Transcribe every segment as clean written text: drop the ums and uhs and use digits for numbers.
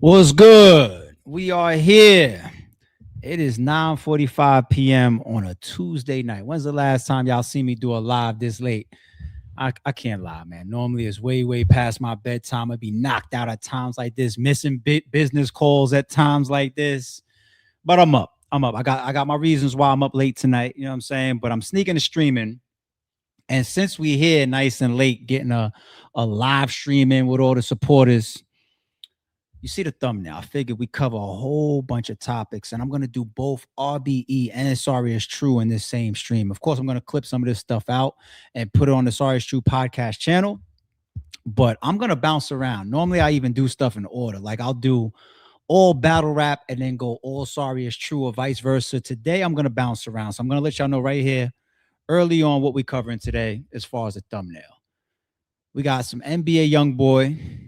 What's good? We are here. It is 9:45 p.m. on a Tuesday night. When's the last time y'all see me do a live this late? I can't lie, man. Normally it's way past my bedtime. I'd be knocked out at times like this, missing business calls at times like this. But I'm up. I'm up. I got my reasons why I'm up late tonight. You know what I'm saying? But I'm sneaking to streaming. And since we here nice and late, getting a live stream in with all the supporters, you see the thumbnail. I figured we cover a whole bunch of topics, and I'm gonna do both RBE and Sorry Is True in this same stream. Of course, I'm gonna clip some of this stuff out and put it on the Sorry Is True podcast channel. But I'm gonna bounce around. Normally, I even do stuff in order. Like I'll do all battle rap and then go all Sorry Is True or vice versa. Today, I'm gonna bounce around. So I'm gonna let y'all know right here, early on, what we're covering today as far as the thumbnail. We got some NBA Youngboy.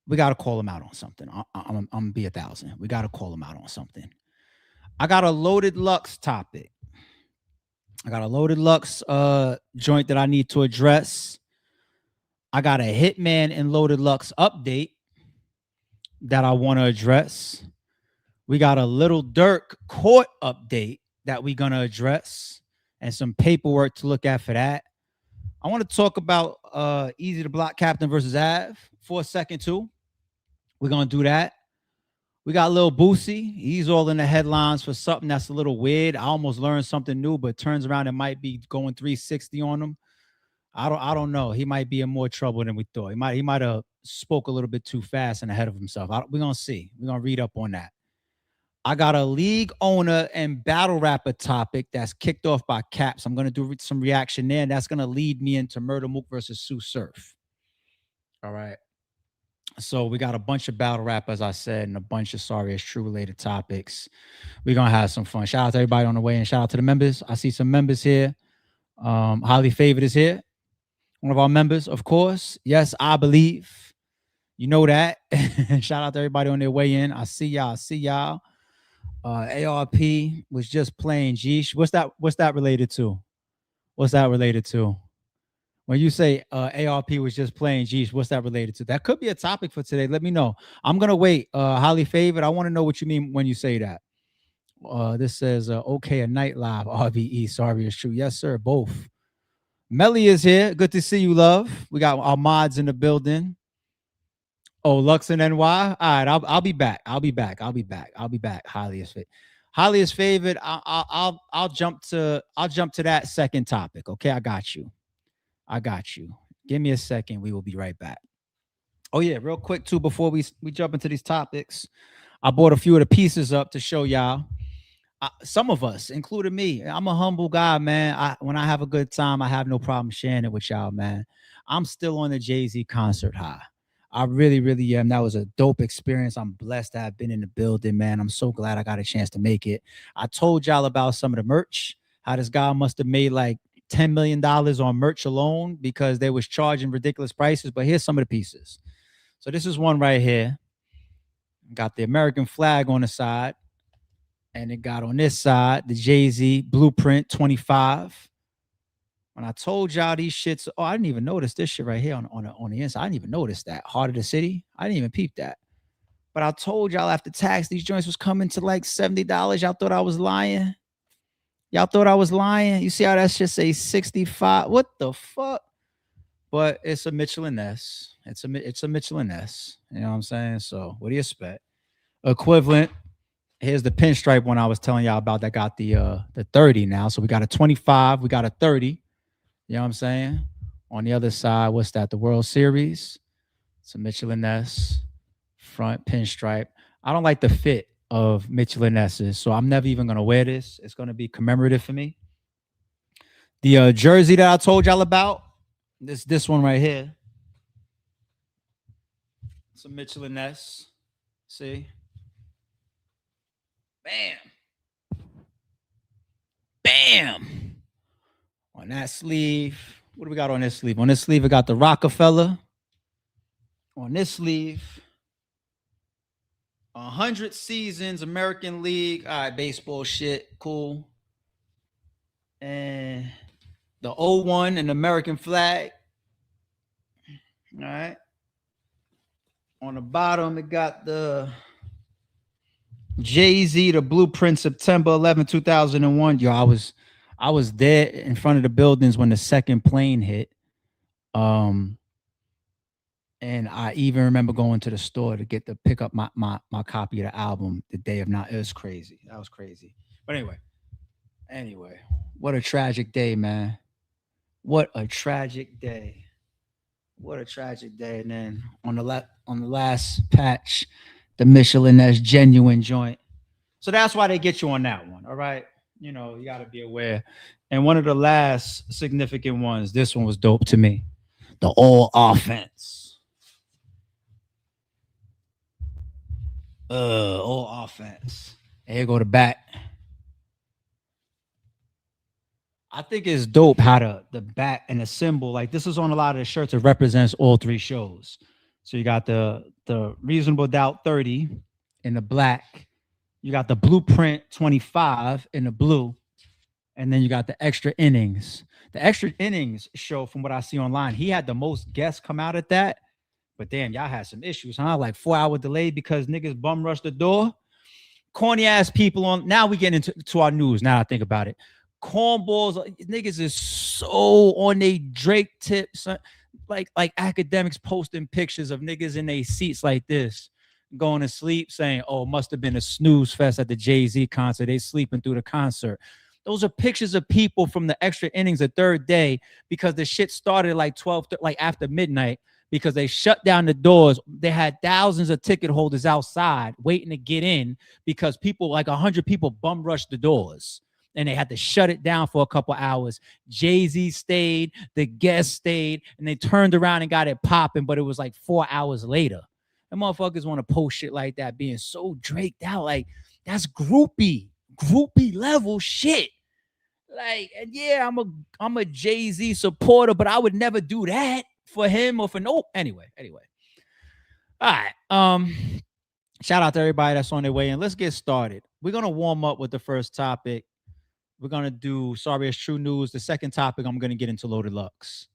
We got to call him out on something. I'm gonna be 1,000. We got to call him out on something. I got a Loaded Lux topic. I got a Loaded Lux joint that I need to address. I got a Hitman and Loaded Lux update that I want to address. We got a Lil Durk court update that we're gonna address, and some paperwork to look at for that. I want to talk about Eazy The Block Captain versus Av for a second too. We're gonna do that. We got Lil Boosie. He's all in the headlines for something that's a little weird. I almost learned something new, but turns around it might be going 360 on him. I don't know. He might be in more trouble than we thought. He might have spoke a little bit too fast and ahead of himself. We're gonna see. We're gonna read up on that. I got a league owner and battle rapper topic that's kicked off by Caps. I'm gonna do some reaction there, and that's gonna lead me into Murda Mook versus Tsu Surf. All right. So we got a bunch of battle rap, as I said, and a bunch of Sorry Is True related topics. We're gonna have some fun. Shout out to everybody on the way, and shout out to the members. I see some members here. Highly Favored is here, one of our members, of course. Yes, I believe. You know that. Shout out to everybody on their way in. I see y'all. I see y'all. ARP was just playing Geesh. What's that related to? What's that related to? When you say ARP was just playing Geesh, what's that related to? That could be a topic for today. Let me know. I'm gonna wait. Highly Favored. I want to know what you mean when you say that. This says okay, a night live. RVE. Sorry Is True. Yes, sir. Both. Melly is here. Good to see you, love. We got our mods in the building. Oh, Lux and NY. All right, I'll be back. I'll be back. Highly is favored. I'll jump to that second topic. Okay, I got you. Give me a second. We will be right back. Oh yeah, real quick too. Before we jump into these topics, I bought a few of the pieces up to show y'all. Some of us, including me, I'm a humble guy, man. When I have a good time, I have no problem sharing it with y'all, man. I'm still on the Jay-Z concert high. I really am. That was a dope experience. I'm blessed to have been in the building, man. I'm so glad I got a chance to make it. I told y'all about some of the merch, how this guy must have made like $10 million on merch alone because they was charging ridiculous prices. But here's some of the pieces. So this is one right here. Got the American flag on the side. And it got on this side, the Jay-Z Blueprint 25. When I told y'all these shits, oh, I didn't even notice this shit right here on the inside. I didn't even notice that. Heart of the City. I didn't even peep that. But I told y'all after tax, these joints was coming to like $70. Y'all thought I was lying? You see how that shit say 65? What the fuck? But it's a Michelin S. It's a Michelin S. You know what I'm saying? So what do you expect? Equivalent. Here's the pinstripe one I was telling y'all about that got the 30 now. So we got a 25, we got a 30. You know what I'm saying? On the other side, what's that? The World Series. It's a Michelin S front pinstripe. I don't like the fit of Michelin S's, so I'm never even gonna wear this. It's gonna be commemorative for me. The jersey that I told y'all about, this one right here. It's a Michelin S. See? Bam. On that sleeve. What do we got on this sleeve? On this sleeve, we got the Rockefeller. On this sleeve, 100 seasons, American League. All right, baseball shit. Cool. And the 01 and American flag. All right. On the bottom, it got the Jay-Z, The Blueprint, September 11, 2001. Yo, I was there in front of the buildings when the second plane hit. Um, and I even remember going to the store to get to pick up my copy of the album the day of night. It was crazy. That was crazy. But anyway, what a tragic day, man. What a tragic day. What a tragic day. And then on the last patch, the Michelin that's genuine joint. So that's why they get you on that one. All right. You know, you gotta be aware. And one of the last significant ones, this one was dope to me. The all offense. All offense. Here go the back. I think it's dope how the back and the symbol, like this is on a lot of the shirts, it represents all three shows. So you got the Reasonable Doubt 30 in the black, you got the Blueprint 25 in the blue, and then you got the Extra Innings. The Extra Innings show, from what I see online, he had the most guests come out at that. But damn, y'all had some issues, huh? Like 4-hour delay because niggas bum rushed the door. Corny ass people on. Now we get into our news. Now I think about it. Cornballs, niggas is so on they Drake tips, like academics posting pictures of niggas in their seats like this, going to sleep, saying, "Oh, must have been a snooze fest at the Jay-Z concert. They sleeping through the concert." Those are pictures of people from the Extra Innings the third day because the shit started like 12, like after midnight, because they shut down the doors. They had thousands of ticket holders outside waiting to get in because people, like 100 people, bum rushed the doors. And they had to shut it down for a couple hours. Jay-Z stayed, the guests stayed, and they turned around and got it popping, but it was like 4 hours later. And motherfuckers want to post shit like that, being so draked out. Like, that's groupie level shit. Like, and yeah, I'm a Jay-Z supporter, but I would never do that for him or for no. Anyway. All right. Shout out to everybody that's on their way in. Let's get started. We're gonna warm up with the first topic. We're going to do Sorry It's True News. The second topic, I'm going to get into Loaded Lux.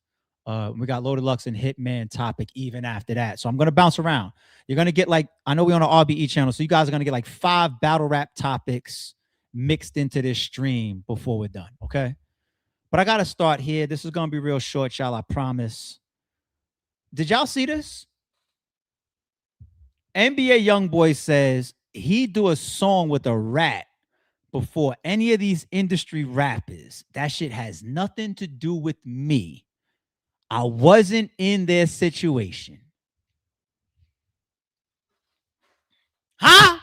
We got Loaded Lux and Hitman topic even after that. So I'm going to bounce around. You're going to get like, I know we're on an RBE channel, so you guys are going to get like 5 battle rap topics mixed into this stream before we're done, okay? But I got to start here. This is going to be real short, y'all, I promise. Did y'all see this? NBA Youngboy says he do a song with a rat before any of these industry rappers. That shit has nothing to do with me. I wasn't in their situation. Huh?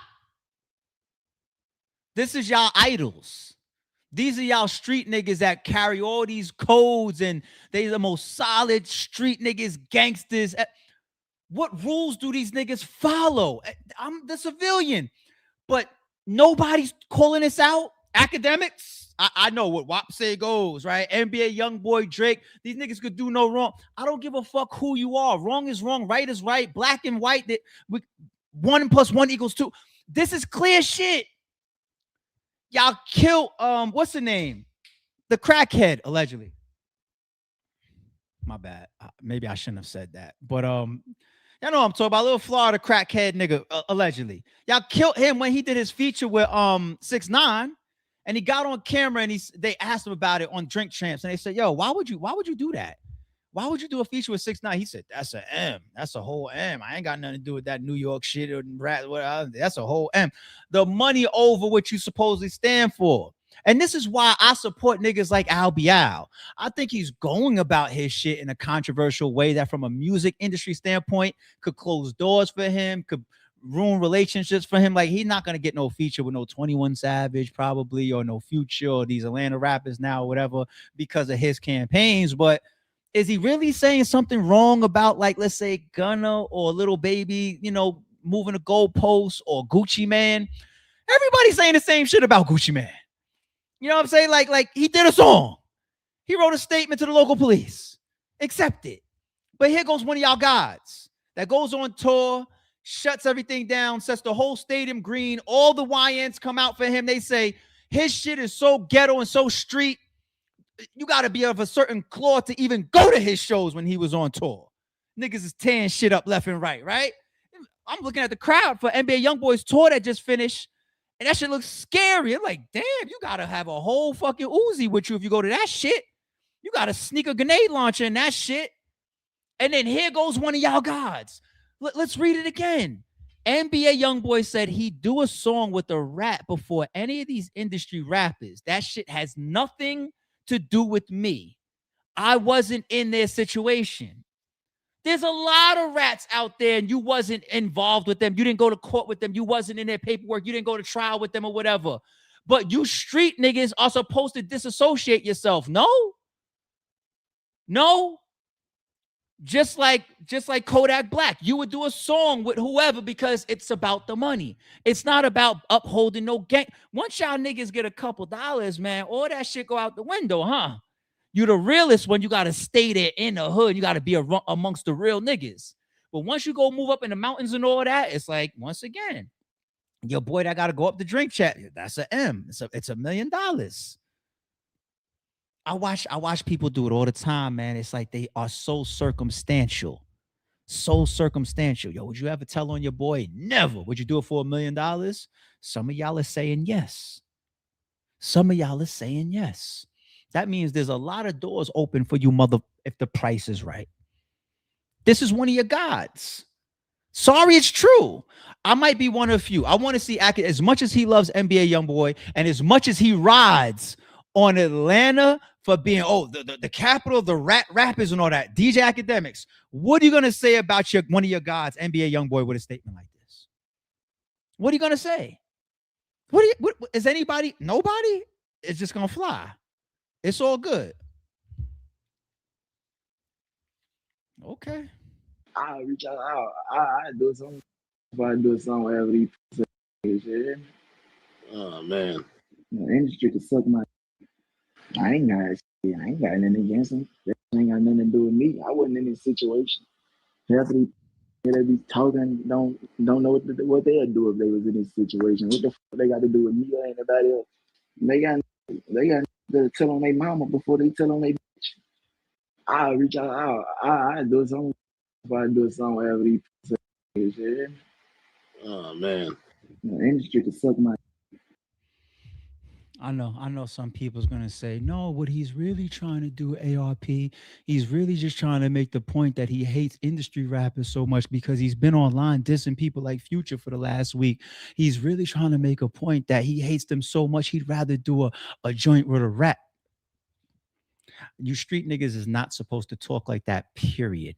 This is y'all idols. These are y'all street niggas that carry all these codes and they the most solid street niggas, gangsters. What rules do these niggas follow? I'm the civilian, but nobody's calling this out. Academics, I know what WAP say goes, right? NBA, Youngboy, Drake, these niggas could do no wrong. I don't give a fuck who you are. Wrong is wrong, right is right, black and white. That 1 + 1 = 2. This is clear shit. Y'all kill what's the name? The crackhead, allegedly. My bad. Maybe I shouldn't have said that. But y'all know what I'm talking about. Little Florida crackhead nigga, allegedly. Y'all killed him when he did his feature with 6ix9ine, and he got on camera and they asked him about it on Drink Champs, and they said, "Yo, why would you do that? Why would you do a feature with 6ix9ine?" He said, "That's a M. That's a whole M. I ain't got nothing to do with that New York shit or rat. Whatever. That's a whole M. The money over what you supposedly stand for." And this is why I support niggas like Al Bial. I think he's going about his shit in a controversial way that from a music industry standpoint could close doors for him, could ruin relationships for him. Like, he's not going to get no feature with no 21 Savage probably, or no Future, or these Atlanta rappers now or whatever, because of his campaigns. But is he really saying something wrong about, like, let's say Gunna or Lil Baby, you know, moving the goalposts, or Gucci Mane? Everybody's saying the same shit about Gucci Mane. You know what I'm saying? Like he did a song. He wrote a statement to the local police. Accept it. But here goes one of y'all guys that goes on tour, shuts everything down, sets the whole stadium green. All the YNs come out for him. They say his shit is so ghetto and so street. You got to be of a certain cloth to even go to his shows when he was on tour. Niggas is tearing shit up left and right, right? I'm looking at the crowd for NBA YoungBoy's tour that just finished, and that shit looks scary. I'm like, damn, you gotta have a whole fucking Uzi with you if you go to that shit. You gotta sneak a grenade launcher in that shit. And then here goes one of y'all gods. Let's read it again. NBA YoungBoy said he'd do a song with a rap before any of these industry rappers. That shit has nothing to do with me. I wasn't in their situation. There's a lot of rats out there and you wasn't involved with them. You didn't go to court with them. You wasn't in their paperwork. You didn't go to trial with them or whatever. But you street niggas are supposed to disassociate yourself. No? No? Just like Kodak Black, you would do a song with whoever because it's about the money. It's not about upholding no gang. Once y'all niggas get a couple dollars, man, all that shit go out the window, huh? You the realest when you got to stay there in the hood. You got to be amongst the real niggas. But once you go move up in the mountains and all that, it's like, once again, your boy that got to go up the drink chat, that's an M. It's $1 million. I watch people do it all the time, man. It's like they are so circumstantial. So circumstantial. Yo, would you ever tell on your boy? Never. Would you do it for $1 million? Some of y'all are saying yes. Some of y'all are saying yes. That means there's a lot of doors open for you, mother, if the price is right. This is one of your gods. Sorry, it's true. I might be one of you. I want to see as much as he loves NBA YoungBoy and as much as he rides on Atlanta for being the capital of the rappers and all that. DJ Academics, what are you gonna say about one of your gods, NBA YoungBoy, with a statement like this? What are you gonna say? What is anybody? Nobody? It's just gonna fly. It's all good. Okay. I'll reach out. I do something. If I do something, whatever these shit. Oh man. The industry could suck my. I ain't got nothing against them. That ain't got nothing to do with me. I wasn't in this situation. Half of these they be talking don't know what they'll do if they was in this situation. What the fuck they got to do with me or anybody else? They got to tell on their mama before they tell on their bitch. I'll reach out. I do something. If I do something, whatever these shit. Oh man. The industry could suck my. I know some people's gonna say, no, what he's really trying to do, ARP, he's really just trying to make the point that he hates industry rappers so much because he's been online dissing people like Future for the last week. He's really trying to make a point that he hates them so much he'd rather do a joint with a rap. You street niggas is not supposed to talk like that, period.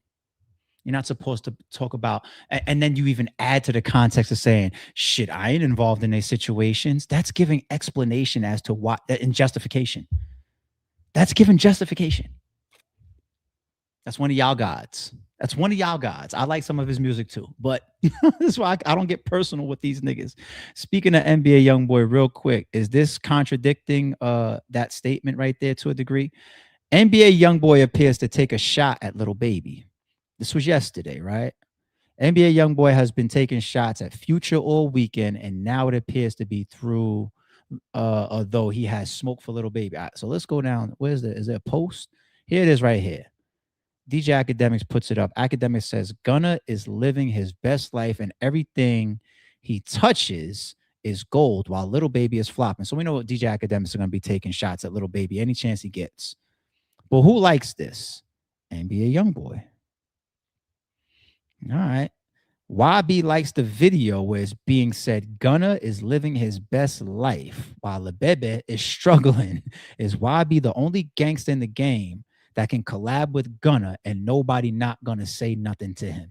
You're not supposed to talk about, and then you even add to the context of saying, shit, I ain't involved in these situations. That's giving explanation as to why, and justification. That's giving justification. That's one of y'all gods. That's one of y'all gods. I like some of his music too, but that's why I don't get personal with these niggas. Speaking of NBA YoungBoy, real quick, is this contradicting that statement right there to a degree? NBA YoungBoy appears to take a shot at Lil Baby. This was yesterday, right? NBA YoungBoy has been taking shots at Future all weekend, and now it appears to be through, although he has smoke for Lil Baby. Right, so let's go down. Where's the? Is there a post? Here it is right here. DJ Academics puts it up. Academics says Gunna is living his best life, and everything he touches is gold, while Lil Baby is flopping. So we know what DJ Academics are going to be taking shots at Lil Baby any chance he gets. But who likes this? NBA YoungBoy. All right. YB likes the video where it's being said Gunna is living his best life while Lebebe is struggling. Is YB the only gangster in the game that can collab with Gunna and nobody not gonna say nothing to him?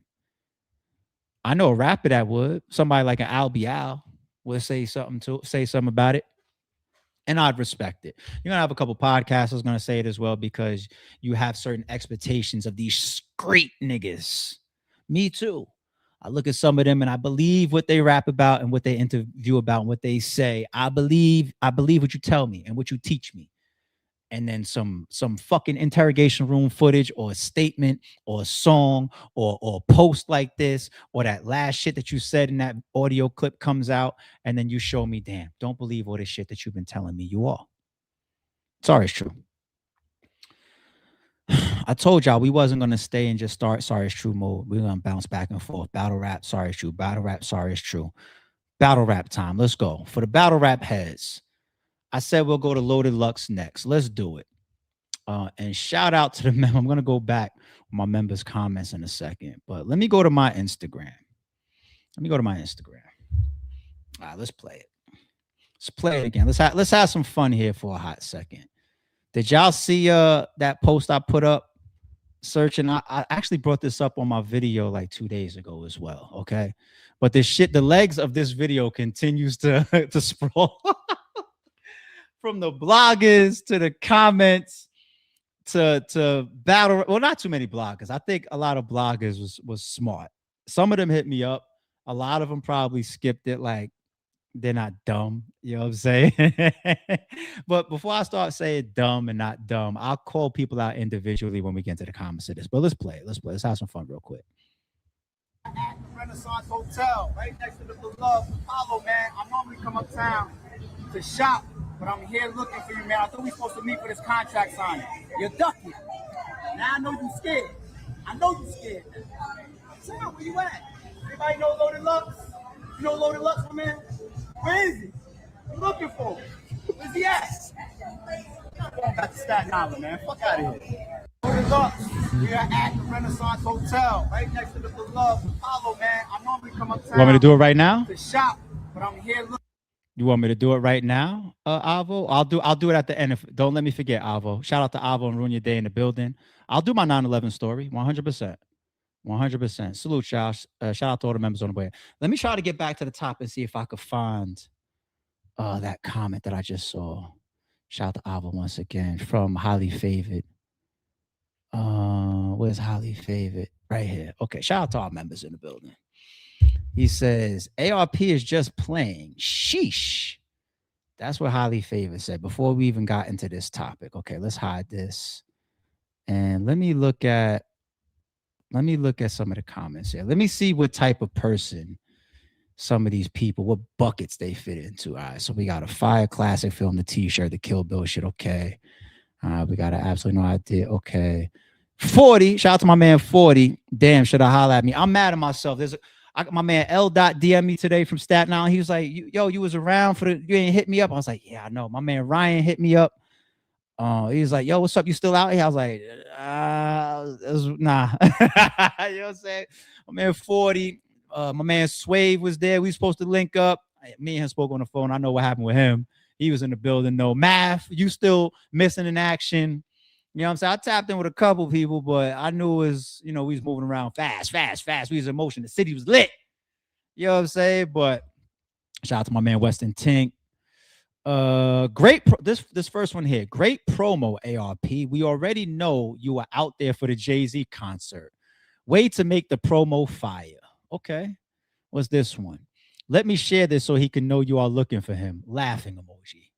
I know a rapper that would. Somebody like an Al Bial would say something about it. And I'd respect it. You're gonna have a couple podcasters gonna say it as well because you have certain expectations of these street niggas. Me too. I look at some of them and I believe what they rap about and what they interview about and what they say. I believe what you tell me and what you teach me. And then some fucking interrogation room footage or a statement or a song or a post like this or that last shit that you said in that audio clip comes out and then you show me, damn, don't believe all this shit that you've been telling me you are. Sorry, it's true. I told y'all we wasn't gonna stay and just start sorry it's true mode. We're gonna bounce back and forth. Battle rap, sorry it's true. Battle rap, sorry it's true. Battle rap time. Let's go. For the battle rap heads, I said we'll go to Loaded Lux next. Let's do it. And shout out to the member. I'm gonna go back with my members' comments in a second, but let me go to my Instagram. All right, let's play it. Let's play it again. Let's have some fun here for a hot second. Did y'all see that post I put up searching? I actually brought this up on my video like 2 days ago as well. Okay. But the legs of this video continues to sprawl from the bloggers to the comments to battle. Well, not too many bloggers. I think a lot of bloggers was smart. Some of them hit me up. A lot of them probably skipped it. Like, they're not dumb, you know what I'm saying? But before I start saying dumb and not dumb, I'll call people out individually when we get into the comments of this. But let's play it. Let's have some fun real quick. At the Renaissance Hotel, right next to the beloved Apollo, man. I normally come uptown to shop, but I'm here looking for you, man. I thought we were supposed to meet for this contract signing. You're ducking. Now I know you scared. Tell where you at? Anybody know Loaded Lux? You know Loaded Lux, my man? Where is he? I'm looking for him. Where's he at? I'm going back to Staten Island, man. Fuck out of here. Loaded Lux. We are at the Renaissance Hotel, right next to the beloved Apollo, man. I normally come uptown. You want me to do it right now? To shop, but I'm here looking. You want me to do it right now, Avo? I'll do it at the end. Don't let me forget, Avo. Shout out to Avo and Ruin Your Day in the building. I'll do my 9/11 story, 100%. 100%. Salute, y'all. Shout out to all the members on the way. Let me try to get back to the top and see if I could find that comment that I just saw. Shout out to Ava once again from Highly Favored. Where's Highly Favored? Right here. Okay, shout out to our members in the building. He says, ARP is just playing. Sheesh. That's what Highly Favored said before we even got into this topic. Okay, let's hide this. And let me look at some of the comments here. Let me see what type of person some of these people, what buckets they fit into. All right, so we got a Fire Classic film, the t-shirt, the Kill Bill shit. Okay. We got absolutely no idea. Okay. 40. Shout out to my man 40. Damn, should I holler at me? I'm mad at myself. My man L. DM me today from Staten Island. He was like, yo, you was around you ain't hit me up. I was like, yeah, I know. My man Ryan hit me up. He was like, yo, what's up? You still out here? I was like, nah. You know what I'm saying? My man 40. My man Swave was there. We were supposed to link up. Me and him spoke on the phone. I know what happened with him. He was in the building. No math. You still missing in action. You know what I'm saying? I tapped in with a couple people, but I knew it was, we was moving around fast. We was in motion. The city was lit. You know what I'm saying? But shout out to my man Weston Tink. This first one here. Great promo, ARP. We already know you are out there for the Jay-Z concert. Way to make the promo fire. Okay. What's this one? Let me share this so he can know you are looking for him. Laughing emoji.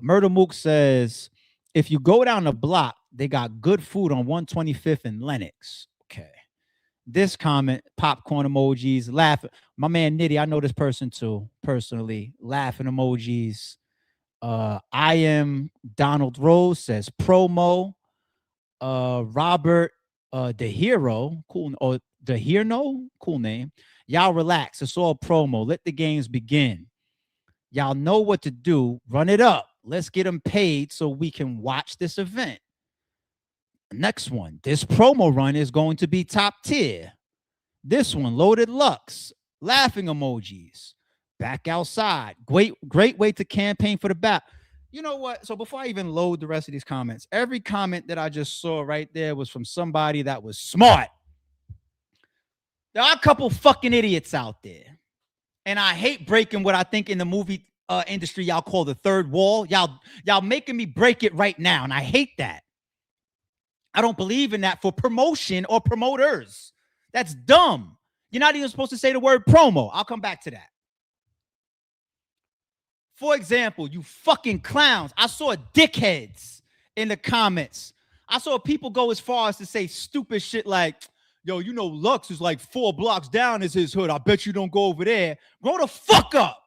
Murda Mook says, if you go down the block, they got good food on 125th and Lenox. Okay. This comment, popcorn emojis, laughing. My man Nitty, I know this person too, personally. Laughing emojis. I am Donald Rose says promo. Robert the Hero, cool, or the Hero, cool name. Y'all relax. It's all promo. Let the games begin. Y'all know what to do. Run it up. Let's get them paid so we can watch this event. Next one. This promo run is going to be top tier. This one, Loaded Lux. Laughing emojis. Back outside. Great way to campaign for the back. You know what? So before I even load the rest of these comments, every comment that I just saw right there was from somebody that was smart. There are a couple fucking idiots out there. And I hate breaking what I think in the movie industry y'all call the third wall. Y'all making me break it right now. And I hate that. I don't believe in that for promotion or promoters. That's dumb. You're not even supposed to say the word promo. I'll come back to that. For example, you fucking clowns. I saw dickheads in the comments. I saw people go as far as to say stupid shit like, yo, Lux is like 4 blocks down is his hood. I bet you don't go over there. Grow the fuck up.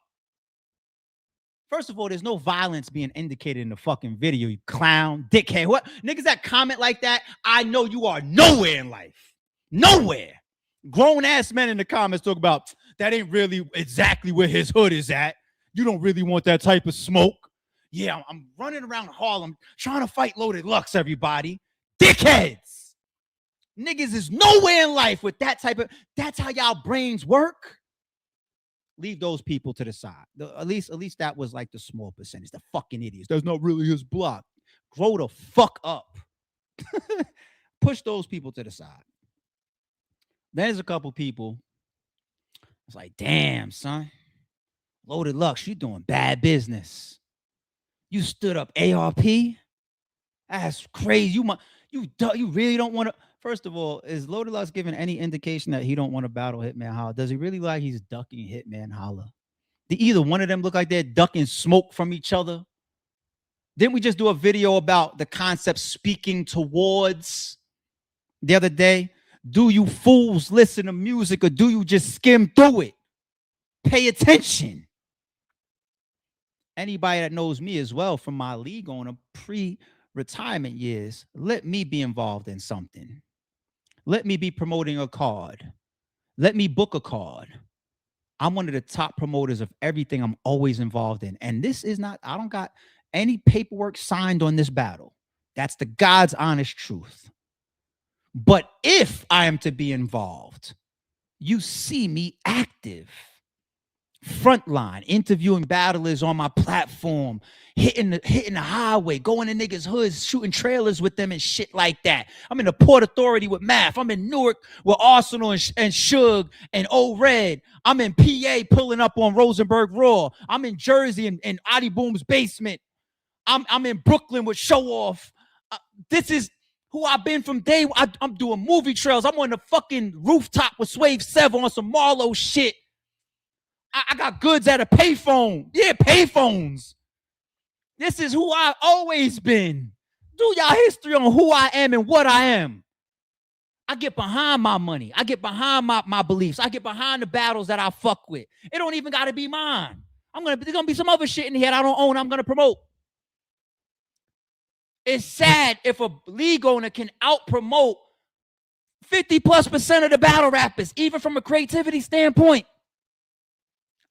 First of all, there's no violence being indicated in the fucking video, you clown, dickhead. What niggas that comment like that, I know you are nowhere in life. Nowhere. Grown ass men in the comments talk about that ain't really exactly where his hood is at. You don't really want that type of smoke. Yeah, I'm running around Harlem trying to fight Loaded Lux, everybody. Dickheads. Niggas is nowhere in life with that type of, that's how y'all brains work. Leave those people to the side. At least that was like the small percentage. The fucking idiots. That's not really his block. Grow the fuck up. Push those people to the side. Then there's a couple people. It's like, damn, son. Loaded Lux, you doing bad business. You stood up ARP? That's crazy. You really don't want to. First of all, is Loaded Lux giving any indication that he don't want to battle Hitman Holla? Does he really like he's ducking Hitman Holla? Did either one of them look like they're ducking smoke from each other? Didn't we just do a video about the concept speaking towards the other day? Do you fools listen to music or do you just skim through it? Pay attention. Anybody that knows me as well from my league owner pre-retirement years, let me be involved in something. Let me be promoting a card. Let me book a card. I'm one of the top promoters of everything I'm always involved in. And this is not, I don't got any paperwork signed on this battle. That's the God's honest truth. But if I am to be involved, you see me active. Frontline, interviewing battlers on my platform, hitting the highway, going to niggas' hoods, shooting trailers with them and shit like that. I'm in the Port Authority with Math. I'm in Newark with Arsenal and Suge and Old Red. I'm in PA pulling up on Rosenberg Raw. I'm in Jersey in Adi Boom's basement. I'm in Brooklyn with Show Off. This is who I've been from day one. I'm doing movie trails. I'm on the fucking rooftop with Swave Sev on some Marlowe shit. I got goods at a payphone. Yeah, payphones. This is who I've always been. Do y'all history on who I am and what I am. I get behind my money. I get behind my beliefs. I get behind the battles that I fuck with. It don't even got to be mine. There's going to be some other shit in here I don't own I'm going to promote. It's sad if a league owner can out-promote 50+% of the battle rappers, even from a creativity standpoint.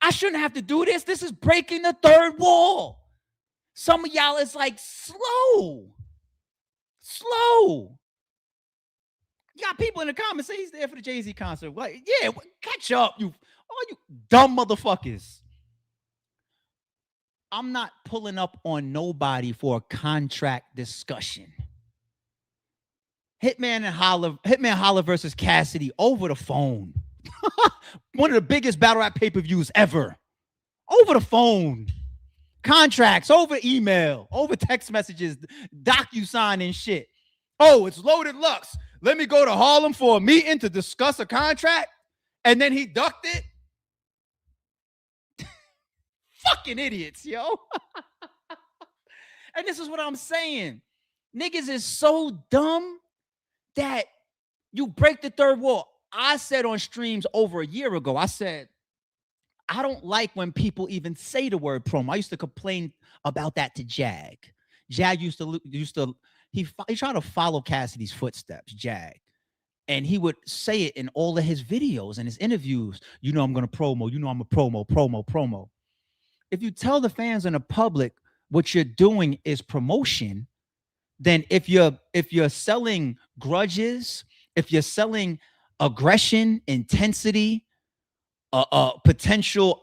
I shouldn't have to do this. This is breaking the third wall. Some of y'all is like slow. You got people in the comments say he's there for the Jay-Z concert. Well, yeah, catch up, you dumb motherfuckers. I'm not pulling up on nobody for a contract discussion. Hitman Holla versus Cassidy over the phone. One of the biggest battle rap pay-per-views ever. Over the phone. Contracts, over email, over text messages, DocuSign and shit. Oh, it's Loaded Lux. Let me go to Harlem for a meeting to discuss a contract. And then he ducked it. Fucking idiots, yo. And this is what I'm saying. Niggas is so dumb that you break the third wall. I said on streams over a year ago, I said, I don't like when people even say the word promo. I used to complain about that to Jag. Jag used to he tried to follow Cassidy's footsteps, Jag. And he would say it in all of his videos and his interviews. You know, I'm going to promo. You know, I'm a promo. If you tell the fans and the public what you're doing is promotion, then if you're selling grudges, if you're selling aggression, intensity, potential,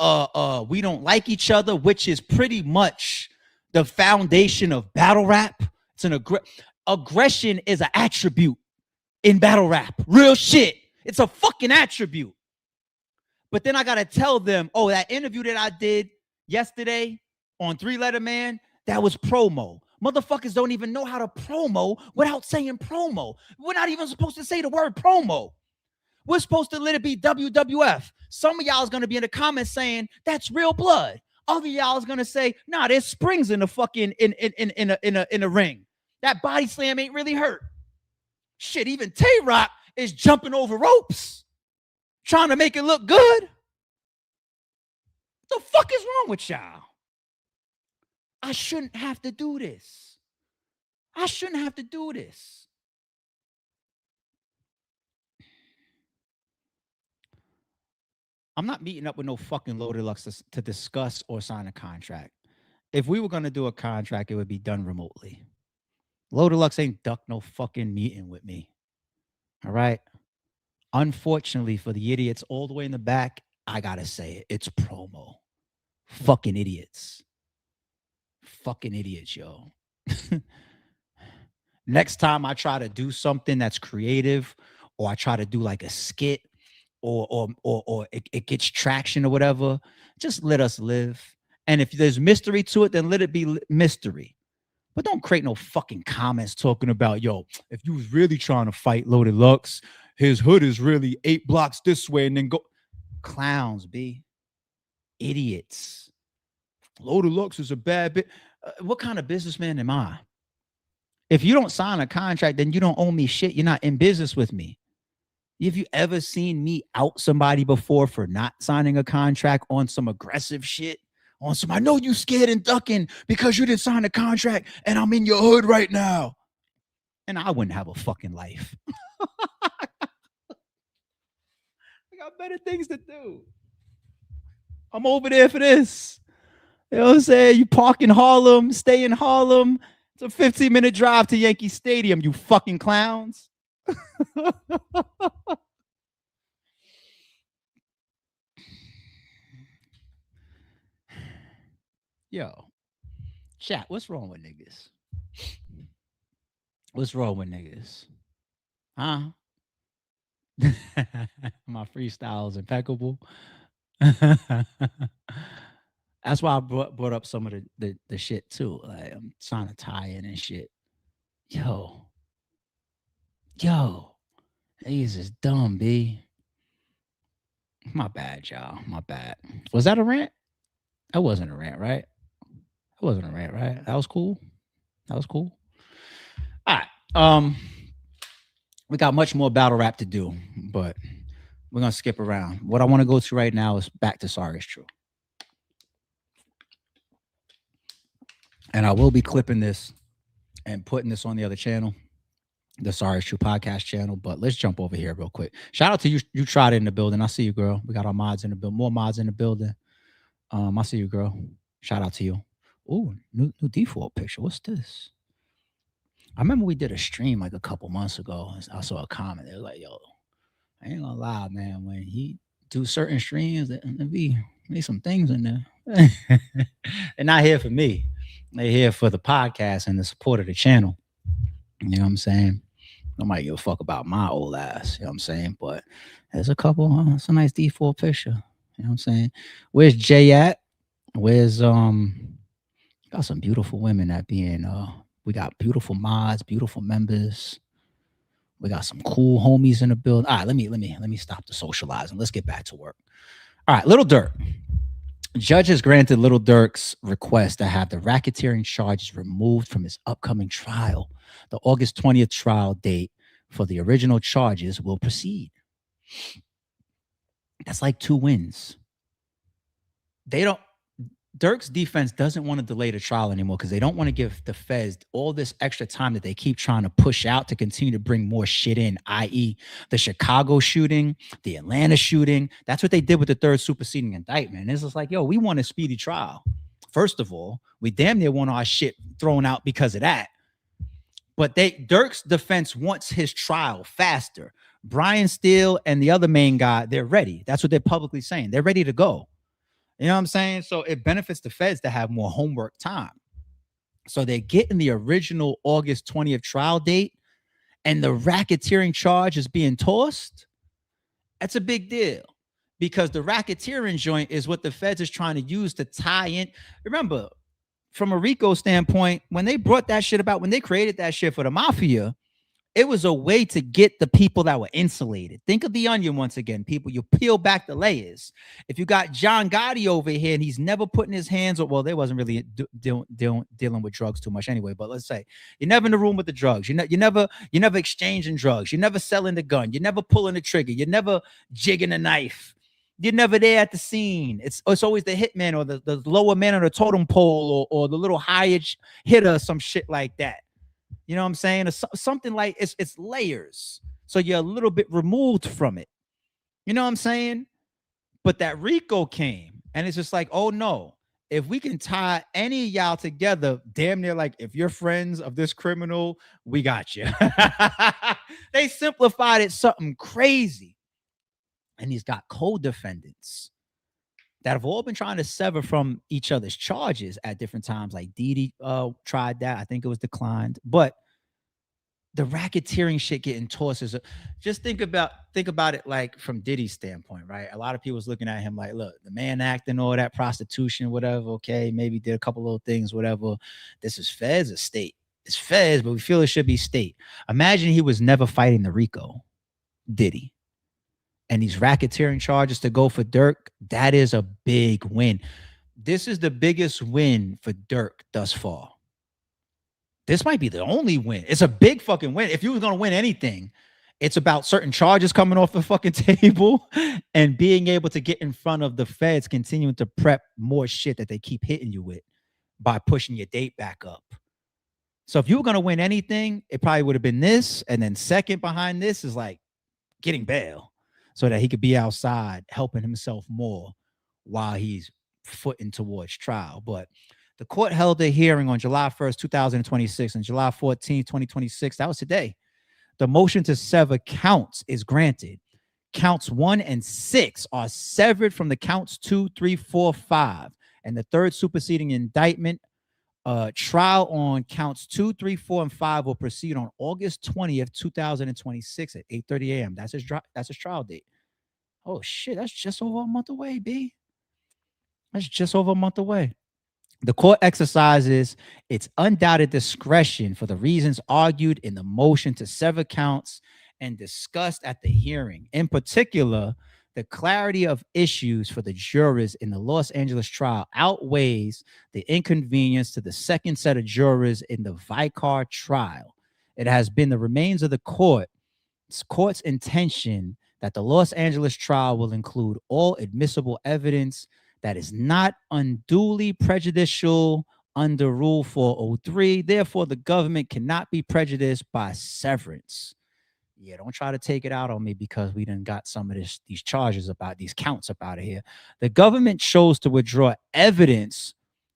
we don't like each other, which is pretty much the foundation of battle rap. It's an aggression is an attribute in battle rap. Real shit. It's a fucking attribute. But then I got to tell them, oh, that interview that I did yesterday on 3 Letter Man, that was promo. Motherfuckers don't even know how to promo without saying promo. We're not even supposed to say the word promo. We're supposed to let it be WWF. Some of y'all is going to be in the comments saying that's real blood. Other y'all is going to say, nah, there's springs in the fucking in a ring. That body slam ain't really hurt. Shit, even Tay-Rock is jumping over ropes, trying to make it look good. What the fuck is wrong with y'all? I shouldn't have to do this. I shouldn't have to do this. I'm not meeting up with no fucking Loaded Lux to discuss or sign a contract. If we were going to do a contract, it would be done remotely. Loaded Lux ain't duck no fucking meeting with me. All right. Unfortunately for the idiots all the way in the back, I got to say it. It's promo. Fucking idiots. Fucking idiots, yo. Next time I try to do something that's creative, or I try to do like a skit, or it gets traction or whatever, just let us live. And if there's mystery to it, then let it be mystery. But don't create no fucking comments talking about, yo, if you was really trying to fight Loaded Lux, his hood is really 8 blocks this way, and then go. Clowns, B. Idiots. Loaded Lux is a bad bit. What kind of businessman am I? If you don't sign a contract, then you don't owe me shit. You're not in business with me. Have you ever seen me out somebody before for not signing a contract on some aggressive shit? On some, I know you scared and ducking because you didn't sign a contract and I'm in your hood right now. And I wouldn't have a fucking life. I got better things to do. I'm over there for this. You know what I'm saying? You park in Harlem, stay in Harlem. It's a 15-minute drive to Yankee Stadium, you fucking clowns. Yo, chat, what's wrong with niggas? What's wrong with niggas? Huh? My freestyle is impeccable. That's why I brought up some of the shit too. Like, I'm trying to tie in and shit. Yo, niggas is dumb, B. My bad, y'all. My bad. Was that a rant? That wasn't a rant, right? That wasn't a rant, right? That was cool. That was cool. All right. We got much more battle rap to do, but we're gonna skip around. What I want to go to right now is back to Sorry It's True. And I will be clipping this and putting this on the other channel, the Sorry It's True podcast channel. But let's jump over here real quick. Shout out to you. You tried it in the building. I see you, girl. We got our mods in the building. More mods in the building. I see you, girl. Shout out to you. Ooh, new default picture. What's this? I remember we did a stream like a couple months ago. And I saw a comment. They were like, yo, I ain't gonna lie, man. When he do certain streams, there be some things in there. They're not here for me. They're here for the podcast and the support of the channel. You know what I'm saying? Nobody give a fuck about my old ass. You know what I'm saying? But there's a couple. It's a nice default picture. You know what I'm saying? Where's Jay at? Where's got some beautiful women that be in we got beautiful mods, beautiful members. We got some cool homies in the building. All right, let me stop the socializing. Let's get back to work. All right, Lil Durk. Judges granted Lil Durk's request to have the racketeering charges removed from his upcoming trial. The August 20th trial date for the original charges will proceed. That's like 2 wins. Durk's defense doesn't want to delay the trial anymore because they don't want to give the feds all this extra time that they keep trying to push out to continue to bring more shit in, i.e. the Chicago shooting, the Atlanta shooting. That's what they did with the 3rd superseding indictment. It's just like, yo, we want a speedy trial. First of all, we damn near want our shit thrown out because of that. But Durk's defense wants his trial faster. Brian Steele and the other main guy, they're ready. That's what they're publicly saying. They're ready to go. You know what I'm saying? So it benefits the feds to have more homework time. So they're getting the original August 20th trial date, and the racketeering charge is being tossed. That's a big deal because the racketeering joint is what the feds is trying to use to tie in. Remember, from a RICO standpoint, when they brought that shit about, when they created that shit for the mafia, it was a way to get the people that were insulated. Think of The Onion once again, people. You peel back the layers. If you got John Gotti over here and he's never putting his hands on, well, they wasn't really dealing with drugs too much anyway, but let's say you're never in the room with the drugs. You're never exchanging drugs. You're never selling the gun. You're never pulling the trigger. You're never jigging a knife. You're never there at the scene. It's always the hitman or the lower man on the totem pole or the little higher hitter, some shit like that. You know what I'm saying? Or something like it's layers. So you're a little bit removed from it. You know what I'm saying? But that Rico came and it's just like, oh no, if we can tie any of y'all together, damn near like if you're friends of this criminal, we got you. They simplified it something crazy. And he's got co-defendants that have all been trying to sever from each other's charges at different times. Like Didi tried that. I think it was declined. But the racketeering shit getting tossed is just think about it like from Diddy's standpoint, right? A lot of people was looking at him like, look, the man acting, all that prostitution, whatever. Okay, maybe did a couple little things, whatever. This is feds or state. It's feds, but we feel it should be state. Imagine he was never fighting the Rico, Diddy. And these racketeering charges to go for Durk, that is a big win. This is the biggest win for Durk thus far. This might be the only win. It's a big fucking win. If you was going to win anything, it's about certain charges coming off the fucking table and being able to get in front of the feds, continuing to prep more shit that they keep hitting you with by pushing your date back up. So if you were going to win anything, it probably would have been this. And then second behind this is like getting bail so that he could be outside helping himself more while he's footing towards trial. But the court held a hearing on July 1st, 2026 and July 14th, 2026. That was today. The motion to sever counts is granted. Counts 1 and 6 are severed from the counts 2, 3, 4, 5. And the third superseding indictment, trial on counts 2, 3, 4, and 5 will proceed on August 20th, 2026 at 8:30 a.m. That's his trial date. Oh shit, that's just over a month away, B. That's just over a month away. The court exercises its undoubted discretion for the reasons argued in the motion to sever counts and discussed at the hearing. In particular, the clarity of issues for the jurors in the Los Angeles trial outweighs the inconvenience to the second set of jurors in the Vicar trial. It has been the remains of the court's intention that the Los Angeles trial will include all admissible evidence that is not unduly prejudicial under Rule 403. Therefore, the government cannot be prejudiced by severance. Yeah, don't try to take it out on me because we done got some of these charges about these counts up out of here. The government chose to withdraw evidence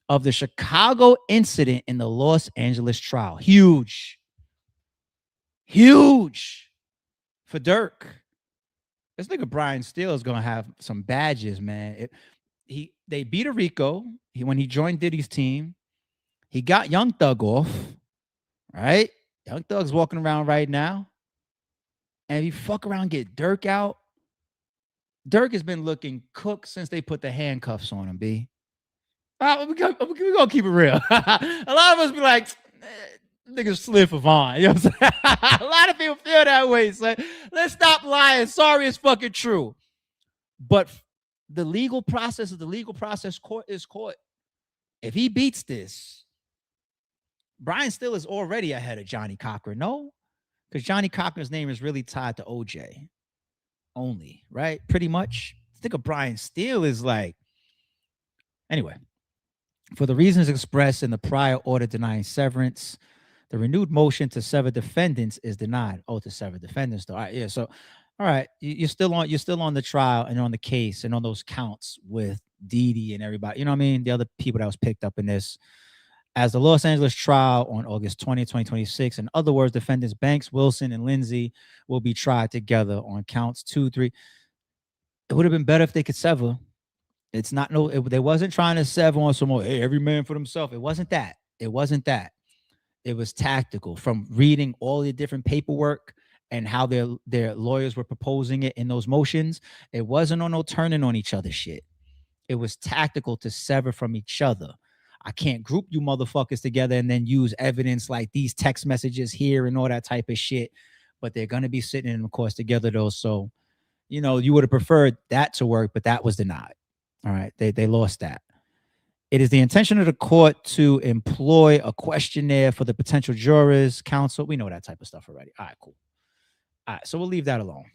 of the Chicago incident in the Los Angeles trial. Huge for Durk. This nigga Brian Steele is gonna have some badges, man. They beat a Rico. When he joined Diddy's team, he got Young Thug off, right? Young Thug's walking around right now. And if you fuck around and get Durk out, Durk has been looking cooked since they put the handcuffs on him, B. We're going to keep it real. A lot of us be like, niggas slip of on. You know what I'm saying? A lot of people feel that way. So let's stop lying. Sorry, it's fucking true. But the legal process of the legal process court is court. If he beats this, Brian Steele is already ahead of Johnny Cochran. No? Because Johnny Cochran's name is really tied to OJ only, right? Pretty much. Think of Brian Steele is like, anyway, for the reasons expressed in the prior order denying severance, the renewed motion to sever defendants is denied. Oh, to sever defendants, though. All right, yeah. So, all right, you're still on the trial and on the case and on those counts with Didi and everybody. You know what I mean? The other people that was picked up in this. As the Los Angeles trial on August 20, 2026. In other words, defendants Banks, Wilson, and Lindsay will be tried together on counts 2, 3. It would have been better if they could sever. It's not they wasn't trying to sever on some more, hey, every man for themselves. It wasn't that. It was tactical from reading all the different paperwork and how their lawyers were proposing it in those motions. It wasn't on no turning on each other shit. It was tactical to sever from each other. I can't group you motherfuckers together and then use evidence like these text messages here and all that type of shit. But they're going to be sitting in the course together, though. So, you know, you would have preferred that to work, but that was denied. All right. They lost that. It is the intention of the court to employ a questionnaire for the potential jurors, counsel. We know that type of stuff already. All right, cool. All right. So we'll leave that alone.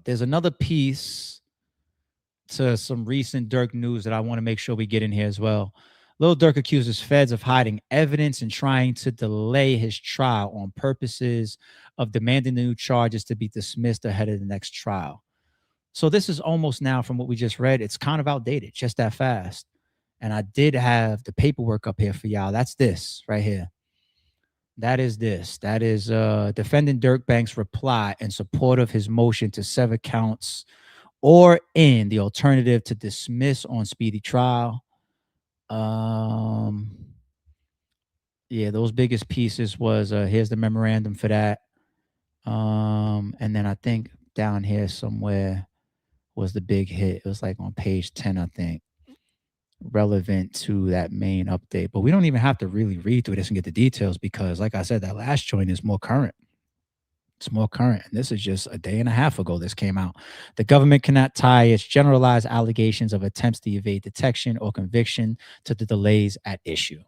There's another piece to some recent Durk news that I want to make sure we get in here as well. Lil Durk accuses feds of hiding evidence and trying to delay his trial on purposes of demanding the new charges to be dismissed ahead of the next trial. So this is almost now, from what we just read, it's kind of outdated, just that fast. And I did have the paperwork up here for y'all. That's this right here. That is this. That is defendant Durk Banks' reply in support of his motion to sever counts or in the alternative to dismiss on speedy trial. Yeah, those biggest pieces was here's the memorandum for that. And then I think down here somewhere was the big hit. It was like on page 10, I think, relevant to that main update. But we don't even have to really read through this and get the details because, like I said, that last joint is more current. It's more current. And this is just a day and a half ago this came out. The government cannot tie its generalized allegations of attempts to evade detection or conviction to the delays at issue.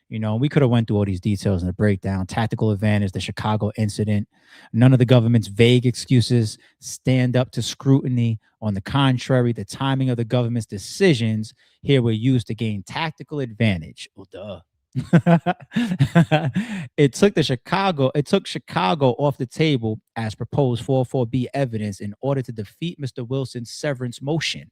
You know, we could have went through all these details in the breakdown. Tactical advantage, the Chicago incident. None of the government's vague excuses stand up to scrutiny. On the contrary, the timing of the government's decisions here were used to gain tactical advantage. Oh, duh. It took Chicago off the table as proposed 404B evidence in order to defeat Mr. Wilson's severance motion.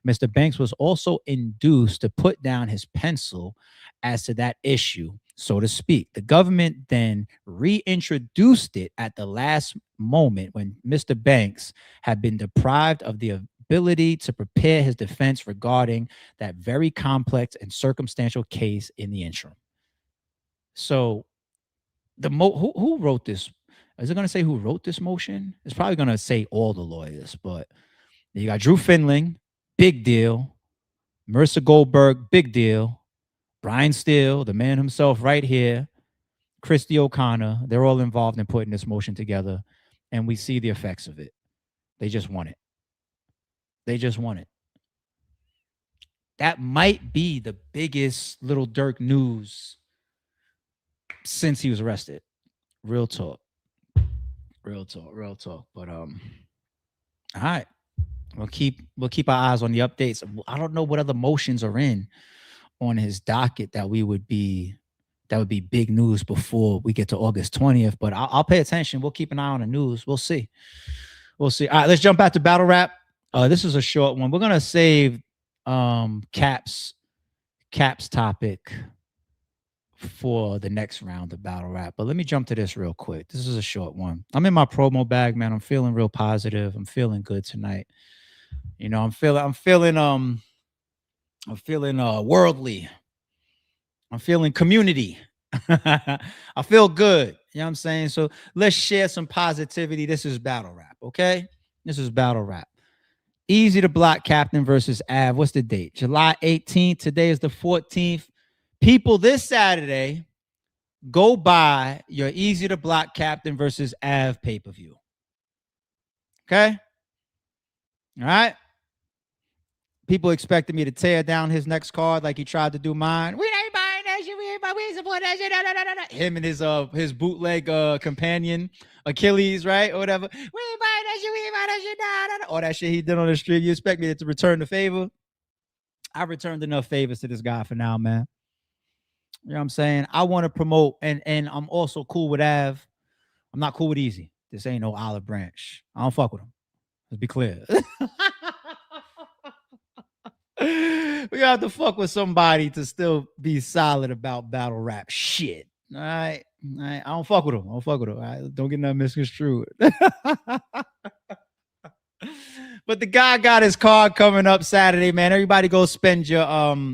Mr. Banks was also induced to put down his pencil as to that issue, so to speak. The government then reintroduced it at the last moment when Mr. Banks had been deprived of the ability to prepare his defense regarding that very complex and circumstantial case in the interim. So who wrote this? Is it going to say who wrote this motion? It's probably going to say all the lawyers, but you got Drew Finling, big deal. Mercer Goldberg, big deal. Brian Steele, the man himself right here. Christy O'Connor, they're all involved in putting this motion together, and we see the effects of it. They just want it. They just want it. That might be the biggest Lil Durk news since he was arrested. Real talk. Real talk. But all right. We'll keep our eyes on the updates. I don't know what other motions are in on his docket that would be big news before we get to August 20th. But I'll pay attention. We'll keep an eye on the news. We'll see. All right, let's jump back to battle rap. This is a short one. We're gonna save Cap's topic for the next round of battle rap. But let me jump to this real quick. This is a short one. I'm in my promo bag, man. I'm feeling real positive. I'm feeling good tonight. You know, I'm feeling worldly. I'm feeling community. I feel good. You know what I'm saying? So let's share some positivity. This is battle rap, okay? This is battle rap. Eazy The Block Captain versus Av. What's the date? July 18th. Today is the 14th. People, this Saturday, go buy your Eazy The Block Captain versus Av pay-per-view. Okay? All right? People expected me to tear down his next card like he tried to do mine. We ain't buying that shit. We ain't support that shit. Him and his bootleg companion, Achilles, right? Or whatever. We ain't buying that shit. We ain't buying that shit. All that shit he did on the street. You expect me to return the favor? I returned enough favors to this guy for now, man. You know what I'm saying? I want to promote, and I'm also cool with Av. I'm not cool with Eazy. This ain't no olive branch. I don't fuck with him. Let's be clear. We have to fuck with somebody to still be solid about battle rap shit. All right. I don't fuck with him. All right? Don't get nothing misconstrued. But the guy got his card coming up Saturday, man. Everybody go spend your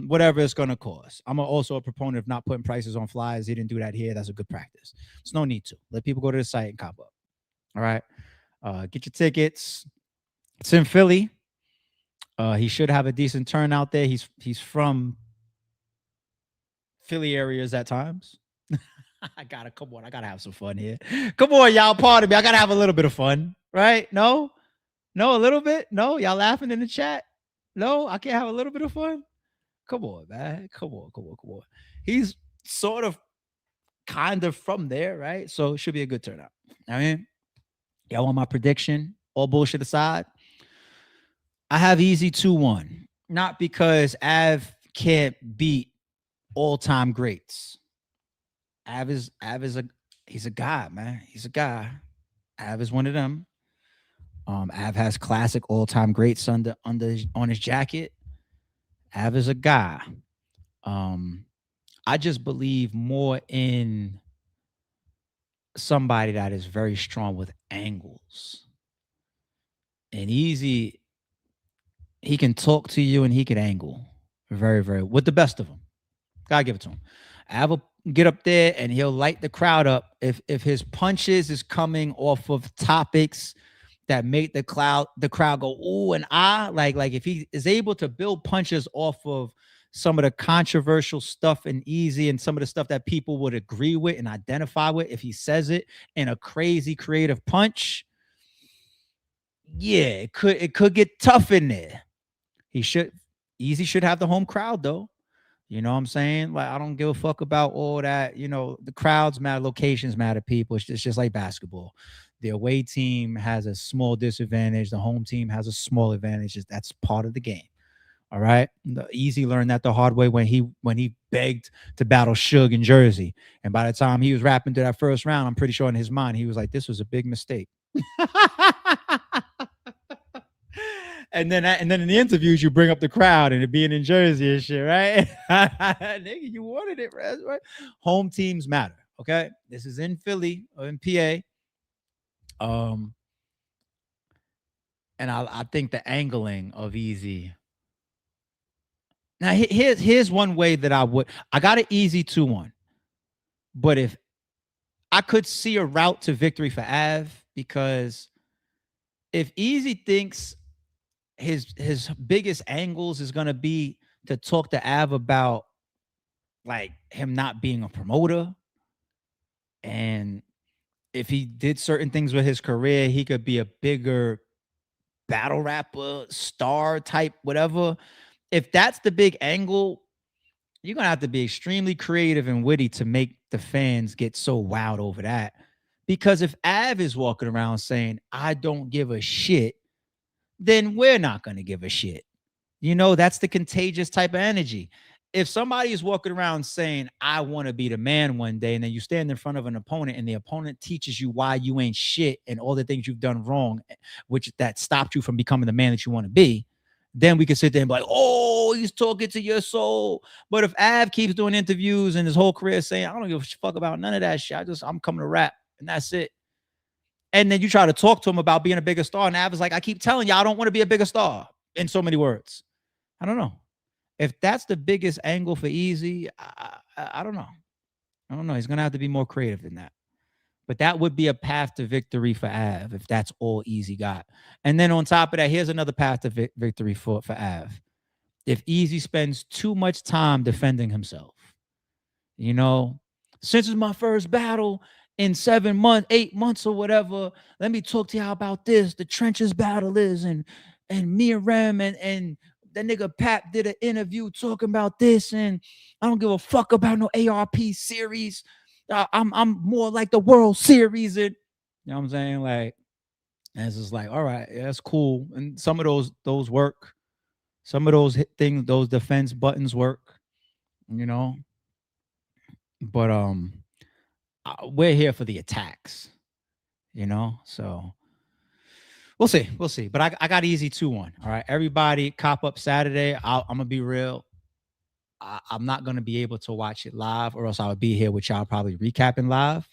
whatever it's gonna cost. I'm also a proponent of not putting prices on flyers. He didn't do that here. That's a good practice. There's no need to. Let people go to the site and cop up. All right. Get your tickets. It's in Philly. He should have a decent turnout there. He's from Philly areas at times. Come on. I gotta have some fun here. Come on, y'all. Pardon me. I gotta have a little bit of fun, right? No, a little bit. No, y'all laughing in the chat. No, I can't have a little bit of fun. Come on, man. Come on. He's sort of, kind of from there, right? So it should be a good turnout. I mean, y'all want my prediction? All bullshit aside. I have Eazy 2-1. Not because Av can't beat all-time greats. Av is he's a guy, man. He's a guy. Av is one of them. Av has classic all-time greats on his jacket. Av is a guy. I just believe more in somebody that is very strong with angles. And Eazy, he can talk to you and he can angle very, very with the best of them. Gotta give it to him. Av will get up there and he'll light the crowd up. If his punches is coming off of topics that make the crowd go ooh and ah, like if he is able to build punches off of some of the controversial stuff and Eazy and some of the stuff that people would agree with and identify with, if he says it in a crazy creative punch, yeah, it could get tough in there. Eazy should have the home crowd though. You know what I'm saying? Like, I don't give a fuck about all that. You know, the crowds matter, locations matter, people. It's just like basketball. The away team has a small disadvantage. The home team has a small advantage. That's part of the game. All right. Eazy learned that the hard way when he begged to battle Suge in Jersey. And by the time he was rapping to that first round, I'm pretty sure in his mind, he was like, this was a big mistake. And then in the interviews, you bring up the crowd and it being in Jersey and shit, right? Nigga, you wanted it, right? Home teams matter, okay? This is in Philly or in PA. And I think the angling of Eazy. Now, here's one way that I got an Eazy 2-1. But if I could see a route to victory for Av, because if Eazy thinks his biggest angles is gonna be to talk to Av about like him not being a promoter, and if he did certain things with his career, he could be a bigger battle rapper, star type, whatever. If that's the big angle, you're gonna have to be extremely creative and witty to make the fans get so wowed over that. Because if Av is walking around saying, I don't give a shit, then we're not going to give a shit. You know, that's the contagious type of energy. If somebody is walking around saying, I want to be the man one day, and then you stand in front of an opponent and the opponent teaches you why you ain't shit and all the things you've done wrong, which that stopped you from becoming the man that you want to be, then we can sit there and be like, oh, he's talking to your soul. But if Av keeps doing interviews and his whole career saying, I don't give a fuck about none of that shit, I'm coming to rap, and that's it. And then you try to talk to him about being a bigger star. And Av is like, I keep telling you, I don't want to be a bigger star, in so many words. I don't know. If that's the biggest angle for Eazy, I don't know. I don't know. He's going to have to be more creative than that. But that would be a path to victory for Av if that's all Eazy got. And then on top of that, here's another path to victory for Av. If Eazy spends too much time defending himself, you know, since it's my first battle, in 7 months, 8 months or whatever, let me talk to y'all about this. The trenches battle is, and me and Rem and that nigga Pap did an interview talking about this, and I don't give a fuck about no ARP series. I'm more like the World Series, and you know what I'm saying? Like, and it's just like, all right, yeah, that's cool. And some of those work. Some of those things, those defense buttons work, you know. But we're here for the attacks, you know, so we'll see. But I got Eazy 2-1. All right, everybody, cop up Saturday. I'm gonna be real. I'm not gonna be able to watch it live, or else I would be here with y'all probably recapping live.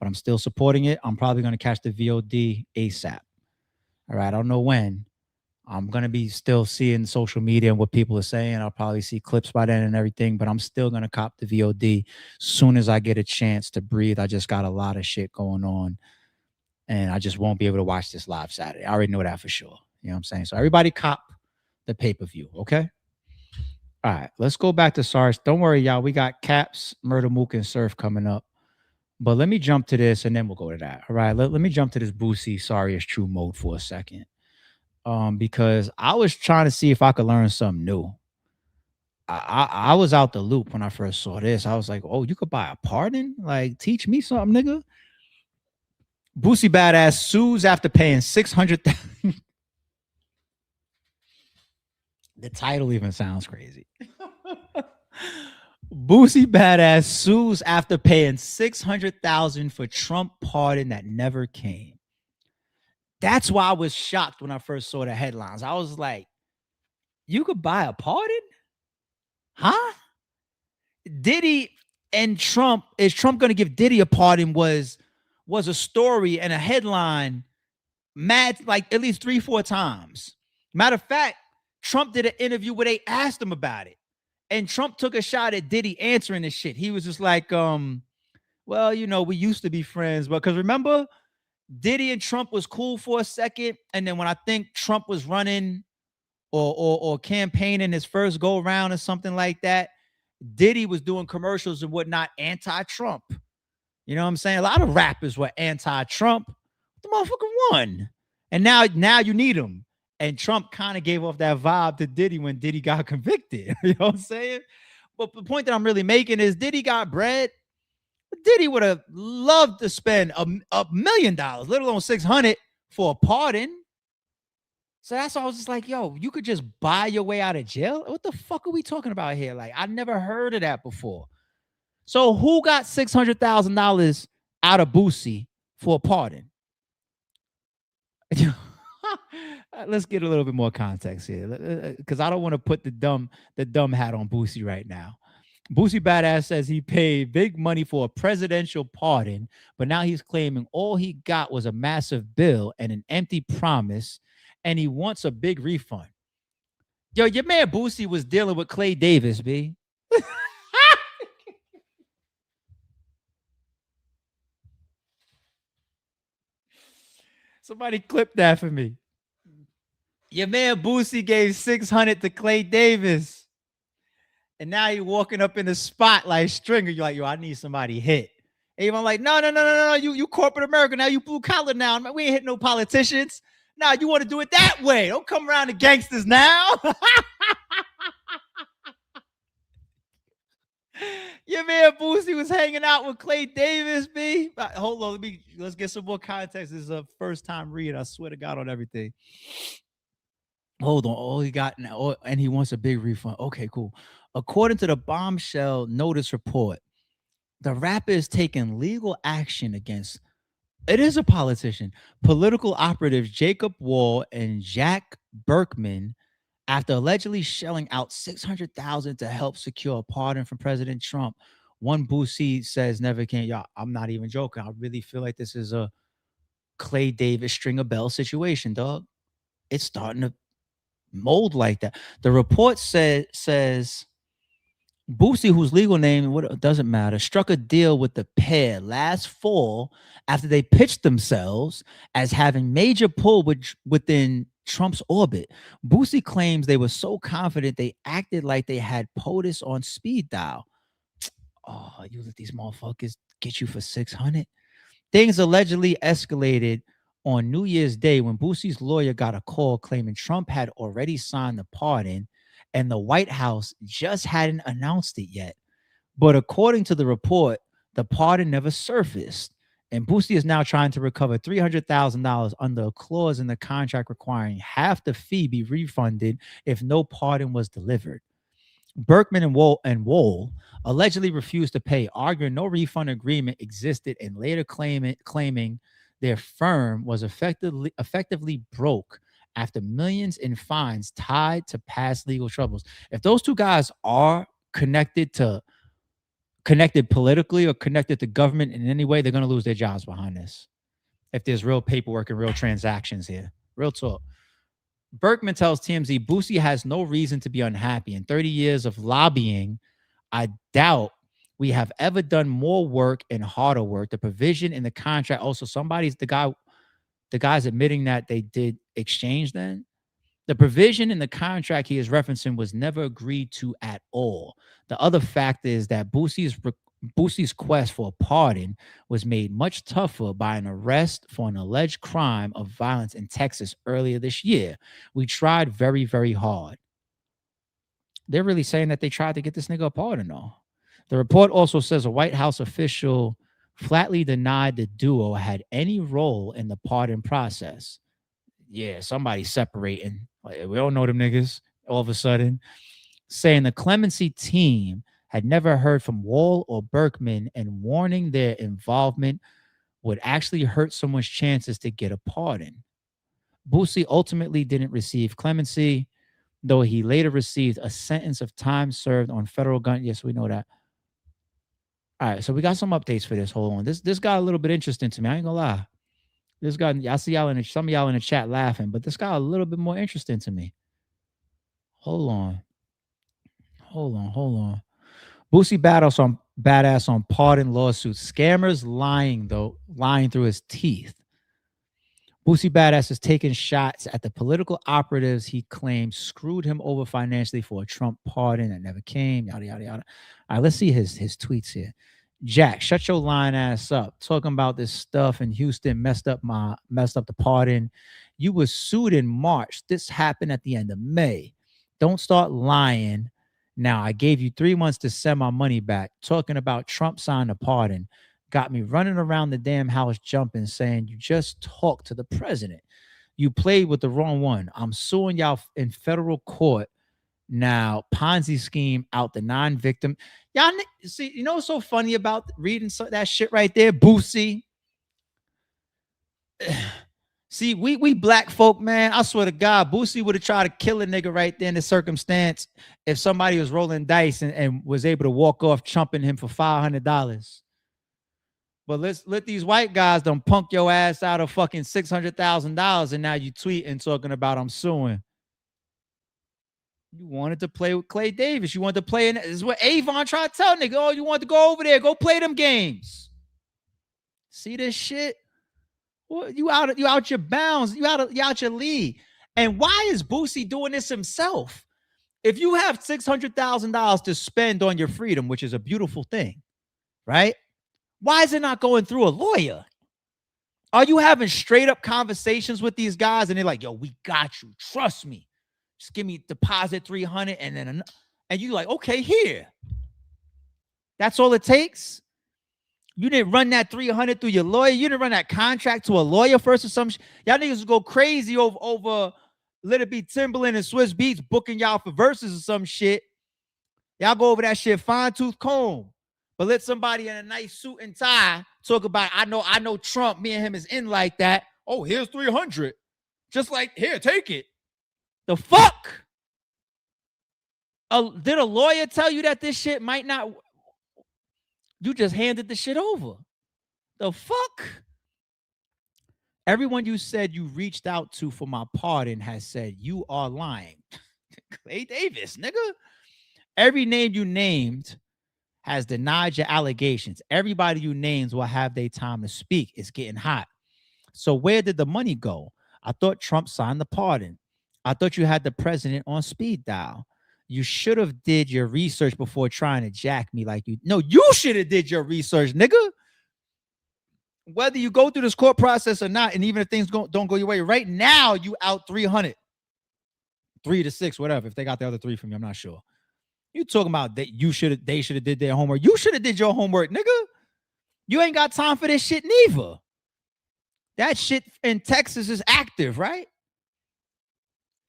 But I'm still supporting it. I'm probably gonna catch the VOD ASAP. All right, I don't know when. I'm going to be still seeing social media and what people are saying. I'll probably see clips by then and everything, but I'm still going to cop the VOD soon as I get a chance to breathe. I just got a lot of shit going on, and I just won't be able to watch this live Saturday. I already know that for sure. You know what I'm saying? So everybody cop the pay-per-view, okay? All right, let's go back to SARS. Don't worry, y'all. We got Caps, Murda Mook, and Surf coming up. But let me jump to this, and then we'll go to that. All right, let me jump to this Boosie Sorry Is True mode for a second. Because I was trying to see if I could learn something new. I was out the loop when I first saw this. I was like, oh, you could buy a pardon? Like, teach me something, nigga. Boosie Badass sues after paying $600,000. The title even sounds crazy. Boosie Badass sues after paying $600,000 for Trump pardon that never came. That's why I was shocked when I first saw the headlines. I was like, you could buy a pardon? Huh? Diddy and Trump, is Trump going to give Diddy a pardon was a story and a headline mad like at least 3-4 times. Matter of fact, Trump did an interview where they asked him about it. And Trump took a shot at Diddy answering this shit. He was just like, well, you know, we used to be friends. But because remember, Diddy and Trump was cool for a second. And then when I think Trump was running or campaigning his first go around or something like that, Diddy was doing commercials and whatnot anti-Trump. You know what I'm saying? A lot of rappers were anti-Trump. The motherfucker won. And now you need him. And Trump kind of gave off that vibe to Diddy when Diddy got convicted. You know what I'm saying? But the point that I'm really making is Diddy got bread. Diddy would have loved to spend $1 million, let alone 600 for a pardon. So that's why I was just like, yo, you could just buy your way out of jail? What the fuck are we talking about here? Like, I never heard of that before. So who got $600,000 out of Boosie for a pardon? Let's get a little bit more context here, because I don't want to put the dumb hat on Boosie right now. Boosie Badass says he paid big money for a presidential pardon, but now he's claiming all he got was a massive bill and an empty promise, and he wants a big refund. Yo, your man Boosie was dealing with Clay Davis, B. Somebody clip that for me. Your man Boosie gave 600 to Clay Davis. And now you're walking up in the spot like Stringer. You're like, yo, I need somebody hit. And I'm like, no. You corporate America now. You blue collar now. We ain't hitting no politicians. Nah, you want to do it that way. Don't come around the gangsters now. Your man Boosie was hanging out with Clay Davis, B. Hold on, let's get some more context. This is a first time read. I swear to God on everything. Hold on. All he got now, and he wants a big refund. Okay, cool. According to the bombshell notice report, the rapper is taking legal action against, it is a politician, political operatives Jacob Wall and Jack Berkman, after allegedly shelling out $600,000 to help secure a pardon from President Trump. One Boosie says never can. Y'all, I'm not even joking. I really feel like this is a Clay Davis Stringer Bell situation, dog. It's starting to mold like that. The report says Boosie, whose legal name doesn't matter, struck a deal with the pair last fall after they pitched themselves as having major pull within Trump's orbit. Boosie claims they were so confident they acted like they had POTUS on speed dial. Oh, you let these motherfuckers get you for 600? Things allegedly escalated on New Year's Day when Boosie's lawyer got a call claiming Trump had already signed the pardon and the White House just hadn't announced it yet. But according to the report, the pardon never surfaced. And Boosie is now trying to recover $300,000 under a clause in the contract requiring half the fee be refunded if no pardon was delivered. Berkman and Wall allegedly refused to pay, arguing no refund agreement existed, and later claiming their firm was effectively broke after millions in fines tied to past legal troubles. If those two guys are connected politically or connected to government in any way, they're going to lose their jobs behind this. If there's real paperwork and real transactions here. Real talk. Berkman tells TMZ, Boosie has no reason to be unhappy. In 30 years of lobbying, I doubt we have ever done more work and harder work. The provision in the contract, also the guy's admitting that they did exchange then. The provision in the contract he is referencing was never agreed to at all. The other fact is that Boosie's quest for a pardon was made much tougher by an arrest for an alleged crime of violence in Texas earlier this year. We tried very, very hard. They're really saying that they tried to get this nigga a pardon, though. The report also says a White House official flatly denied the duo had any role in the pardon process. Yeah, somebody's separating. Like, we don't know them niggas. all of a sudden, saying the clemency team had never heard from Wall or Berkman and warning their involvement would actually hurt someone's chances to get a pardon. Boosie ultimately didn't receive clemency, though he later received a sentence of time served on federal gun. Yes, we know that. All right, so we got some updates for this. Hold on. This got a little bit interesting to me. I ain't gonna lie. This got, I see y'all in some of y'all in the chat laughing, but this got a little bit more interesting to me. Hold on. Boosie badass on pardon lawsuit. Scammers lying through his teeth. Boosie Badass is taking shots at the political operatives he claims screwed him over financially for a Trump pardon that never came. Yada yada yada. All right, let's see his tweets here. Jack, shut your lying ass up. Talking about this stuff in Houston messed up the pardon. You was sued in March. This happened at the end of May. Don't start lying. Now, I gave you 3 months to send my money back. Talking about Trump signed a pardon. Got me running around the damn house jumping, saying you just talked to the president. You played with the wrong one. I'm suing y'all in federal court. Now, Ponzi scheme out the non-victim. Y'all see, you know what's so funny about reading that shit right there? Boosie. See, we black folk, man, I swear to God, Boosie would have tried to kill a nigga right there in the circumstance if somebody was rolling dice and was able to walk off chumping him for $500. But let these white guys done punk your ass out of fucking $600,000 and now you tweeting talking about I'm suing. You wanted to play with Clay Davis. You wanted to play in. This is what Avon tried to tell nigga. Oh, you want to go over there. Go play them games. See this shit? Well, you out your bounds. You out your league. And why is Boosie doing this himself? If you have $600,000 to spend on your freedom, which is a beautiful thing, right? Why is it not going through a lawyer? Are you having straight up conversations with these guys and they're like, yo, we got you. Trust me. Just give me deposit 300 and then and you like, okay, here. That's all it takes. You didn't run that 300 through your lawyer. You didn't run that contract to a lawyer first or some y'all niggas go crazy over Let It Be Timberland and Swiss Beats booking y'all for verses or some shit. Y'all go over that shit fine tooth comb. But let somebody in a nice suit and tie talk about, I know Trump, me and him is in like that. Oh, here's 300. Just like, here, take it. The fuck? Did a lawyer tell you that this shit might not? You just handed the shit over. The fuck? Everyone you said you reached out to for my pardon has said you are lying. Clay Davis, nigga. Every name you named has denied your allegations. Everybody you named will have their time to speak. It's getting hot. So where did the money go? I thought Trump signed the pardon. I thought you had the president on speed dial. You should have did your research before trying to jack me like you. No, you should have did your research, nigga. Whether you go through this court process or not, and even if things don't go your way, right now you out 300. 3 to 6, whatever. If they got the other 3 from you, I'm not sure. You talking about that they should have did their homework. You should have did your homework, nigga. You ain't got time for this shit neither. That shit in Texas is active, right?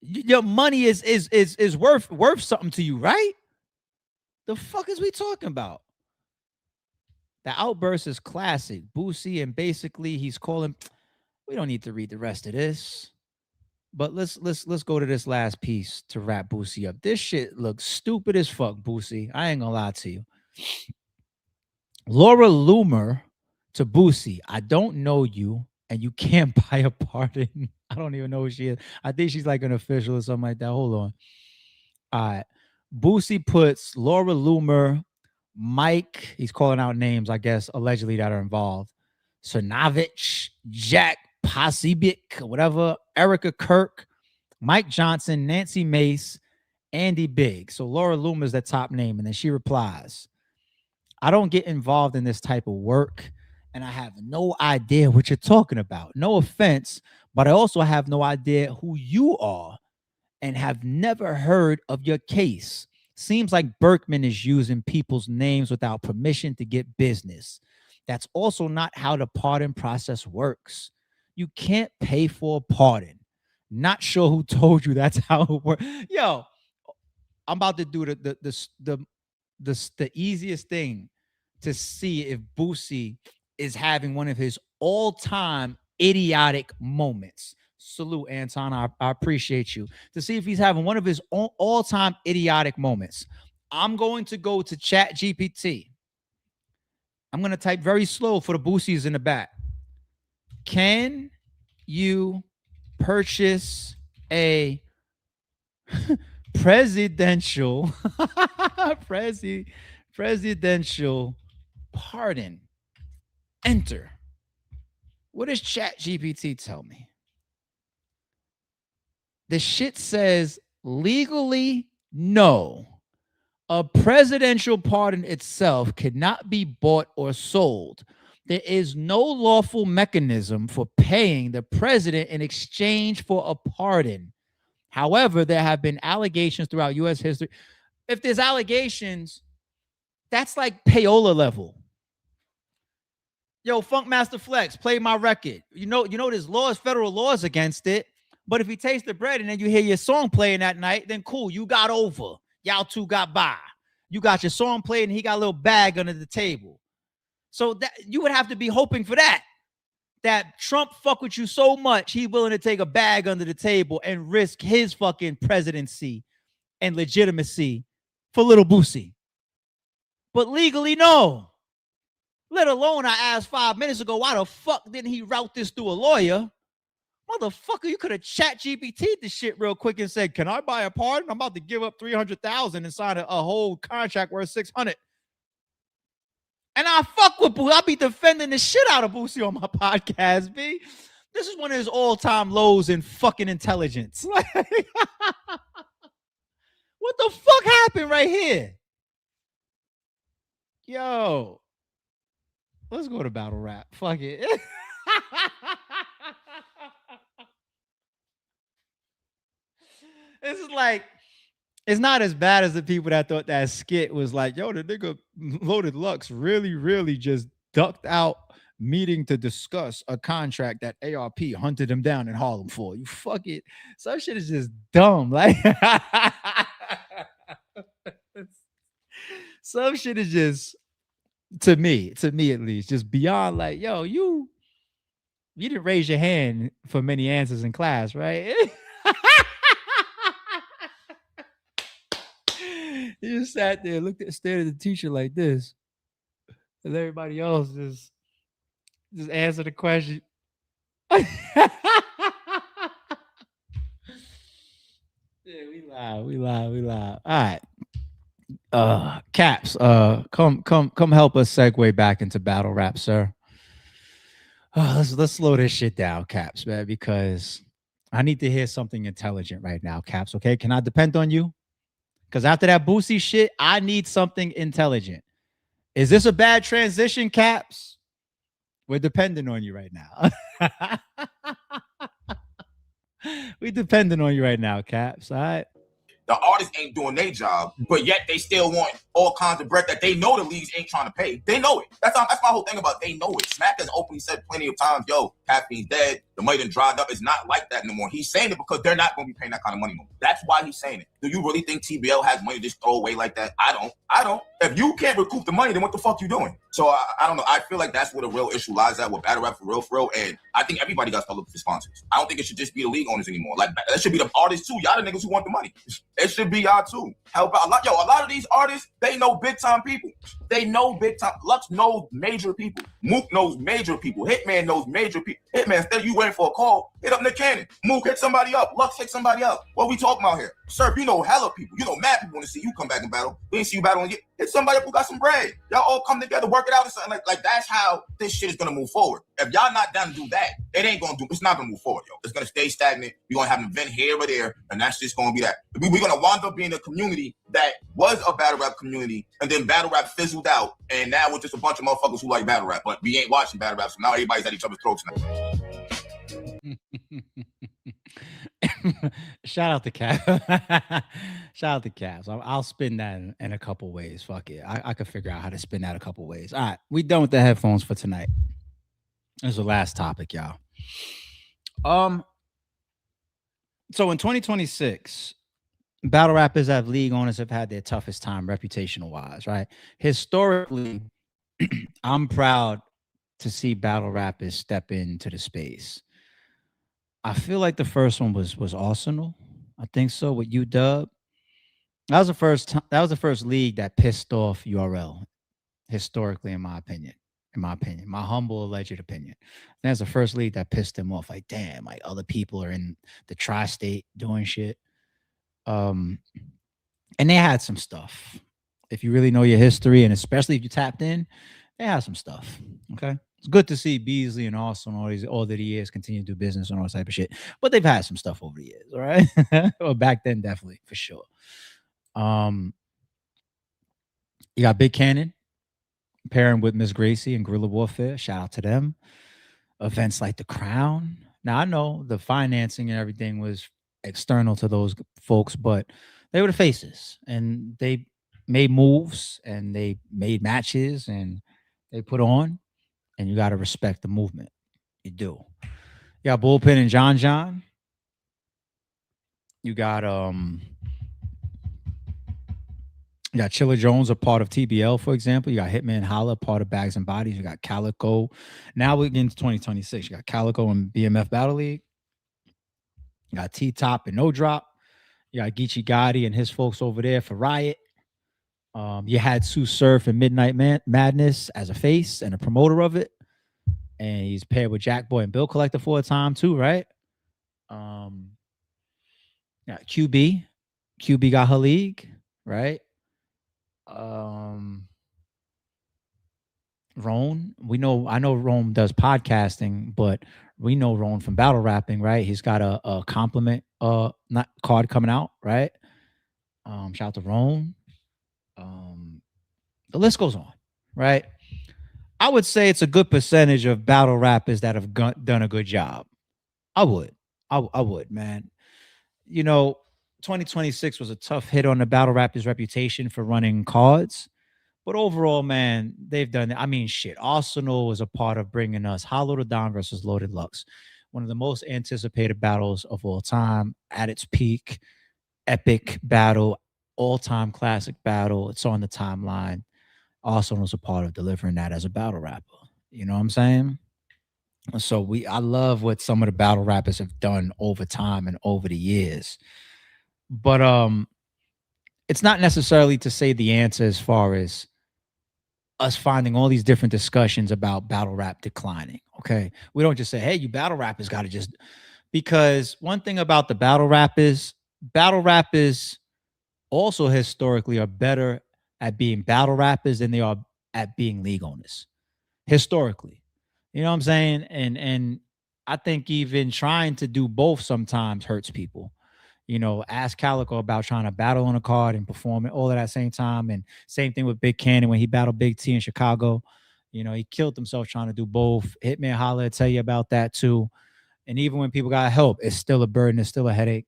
Your money is worth something to you, right? The fuck is we talking about? The outburst is classic. Boosie, and basically he's calling. We don't need to read the rest of this. But let's go to this last piece to wrap Boosie up. This shit looks stupid as fuck, Boosie. I ain't gonna lie to you. Laura Loomer to Boosie. I don't know you, and you can't buy a pardon. I don't even know who she is. I think she's like an official or something like that. Hold on. All right. Boosie puts Laura Loomer, Mike, he's calling out names, I guess, allegedly that are involved. Cernovich, Jack Pasibic, whatever, Erica Kirk, Mike Johnson, Nancy Mace, Andy Big. So Laura Loomer is the top name. And then she replies, I don't get involved in this type of work, and I have no idea what you're talking about. No offense, but I also have no idea who you are and have never heard of your case. Seems like Berkman is using people's names without permission to get business. That's also not how the pardon process works. You can't pay for a pardon. Not sure who told you that's how it works. Yo, I'm about to do the easiest thing to see if Boosie is having one of his all-time idiotic moments. Salute, Anton. I appreciate you. To see if he's having one of his all-time idiotic moments. I'm going to go to Chat GPT. I'm going to type very slow for the Boosies in the back. Can you purchase a presidential presidential pardon? Enter. What does Chat GPT tell me? The shit says legally no. A presidential pardon itself cannot be bought or sold. There is no lawful mechanism for paying the president in exchange for a pardon. However, there have been allegations throughout U.S. history. If there's allegations, that's like payola level. Yo, Funkmaster Flex, play my record. You know, there's laws, federal laws against it. But if he tastes the bread and then you hear your song playing that night, then cool, you got over. Y'all two got by. You got your song played and he got a little bag under the table. So that you would have to be hoping for that. That Trump fuck with you so much, he's willing to take a bag under the table and risk his fucking presidency and legitimacy for Lil Boosie. But legally, no. Let alone I asked 5 minutes ago, why the fuck didn't he route this through a lawyer? Motherfucker, you could have Chat GPT'd this shit real quick and said, can I buy a pardon? I'm about to give up $300,000 and sign a whole contract worth $600,000. And I fuck with Boosie. I'll be defending the shit out of Boosie on my podcast, B. This is one of his all-time lows in fucking intelligence. What the fuck happened right here? Yo. Let's go to battle rap. Fuck it. This is like, it's not as bad as the people that thought that skit was like, yo, the nigga Loaded Lux really just ducked out meeting to discuss a contract that ARP hunted him down in Harlem for. You fuck it. Some shit is just dumb. Like, some shit is just, to me at least, just beyond like, yo, you didn't raise your hand for many answers in class, right? You just sat there, stared at the teacher like this, and everybody else just answer the question. Yeah, we live. All right. Caps, come help us segue back into battle rap, sir. Let's slow this shit down, Caps, man, because I need to hear something intelligent right now, Caps. Okay, can I depend on you? Because after that Boosie shit, I need something intelligent. Is this a bad transition, Caps? We're depending on you right now. We're depending on you right now, Caps. All right. The artists ain't doing their job, but yet they still want all kinds of bread that they know the leagues ain't trying to pay. They know it. That's my whole thing about they know it. Smack has openly said plenty of times, yo, Caffeine's dead. The money done dried up. It's not like that no more. He's saying it because they're not going to be paying that kind of money no more. That's why he's saying it. Do you really think TBL has money to just throw away like that? I don't. If you can't recoup the money, then what the fuck you doing? So I don't know. I feel like that's where the real issue lies at with battle rap for real. And I think everybody got to start looking for sponsors. I don't think it should just be the league owners anymore. Like, that should be the artists too. Y'all the niggas who want the money. It should be y'all too. Help out. A lot of these artists, they know big time people. They know big time. Lux knows major people. Mook knows major people. Hitman knows major people. Hitman, instead of you waiting for a call, hit up Nick Cannon. Mook hit somebody up. Lux hit somebody up. What we talking about here? Surf, you know hella people. You know mad people want to see you come back and battle. We ain't see you battling yet. Hit somebody up who got some bread. Y'all all come together, work it out or something. Like that's how this shit is gonna move forward. If y'all not down to do that, it's not gonna move forward, yo. It's gonna stay stagnant. We're gonna have an event here or there, and that's just gonna be that. We're gonna wind up being a community that was a battle rap community, and then battle rap fizzled out, and now we're just a bunch of motherfuckers who like battle rap, but we ain't watching battle rap, so now everybody's at each other's throats now. Shout out to Caps. Shout out to Caps. I'll spin that in a couple ways. Fuck it. I could figure out how to spin that a couple ways. All right. We done with the headphones for tonight. This is the last topic, y'all. So in 2026, battle rappers that have league owners have had their toughest time reputational wise, right? Historically, I'm proud to see battle rappers step into the space. I feel like the first one was Arsenal. I think so with UW. That was the first time. That was the first league that pissed off URL historically, in my opinion. In my opinion, my humble alleged opinion, that's the first league that pissed them off. Like, damn, like other people are in the tri-state doing shit. Um, and they had some stuff. If you really know your history, and especially if you tapped in, they had some stuff. Okay, it's good to see Beasley and Austin all the years continue to do business and all that type of shit. But they've had some stuff over the years. All right, well, back then definitely for sure. You got Big Cannon pairing with Miss Gracie and Guerrilla Warfare. Shout out to them. Events like The Crown. Now I know the financing and everything was external to those folks, but they were the faces, and they made moves, and they made matches, and they put on. And you got to respect the movement. You do. You got Bullpen and John John. You got Chilla Jones, a part of TBL, for example. You got Hitman Holla, part of Bags and Bodies. You got Calico. Now we're getting to 2026. You got Calico and BMF Battle League. You got T-Top and No Drop. You got Geechee Gotti and his folks over there for Riot. You had Tsu Surf and Midnight Madness as a face and a promoter of it. And he's paired with Jack Boy and Bill Collector for a time too, right? Yeah, QB. QB got her league, right? Roan. I know Roan does podcasting, but we know Roan from battle rapping, right? He's got a compliment not card coming out, right? Shout out to Roan. The list goes on, right? I would say it's a good percentage of battle rappers that have done a good job. I would, man. 2026 was a tough hit on the battle rappers' reputation for running cards. But overall, man, they've done it. I mean, shit. Arsenal was a part of bringing us Hollow to Don versus Loaded Lux, one of the most anticipated battles of all time, at its peak, epic battle, all-time classic battle. It's on the timeline. Arsenal was a part of delivering that as a battle rapper. You know what I'm saying? So I love what some of the battle rappers have done over time and over the years. But it's not necessarily to say the answer as far as us finding all these different discussions about battle rap declining. Okay. We don't just say, hey, you battle rappers got to just, because one thing about the battle rappers also historically are better at being battle rappers than they are at being league owners. Historically. You know what I'm saying? And I think even trying to do both sometimes hurts people. Ask Calico about trying to battle on a card and perform it all at that same time. And same thing with Big Cannon when he battled Big T in Chicago. He killed himself trying to do both. Hitman Holla will tell you about that too. And even when people got help, it's still a burden. It's still a headache.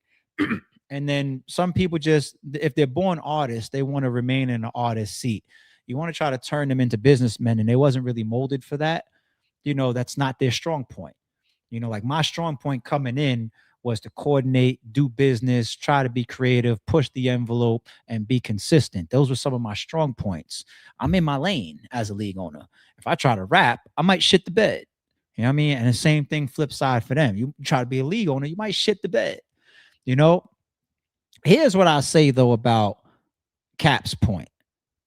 And then some people just, if they're born artists, they want to remain in an artist seat. You want to try to turn them into businessmen, and they wasn't really molded for that. That's not their strong point. Like my strong point coming in was to coordinate, do business, try to be creative, push the envelope, and be consistent. Those were some of my strong points. I'm in my lane as a league owner. If I try to rap, I might shit the bed. You know what I mean? And the same thing flip side for them. You try to be a league owner, you might shit the bed. Here's what I'll say, though, about Cap's point.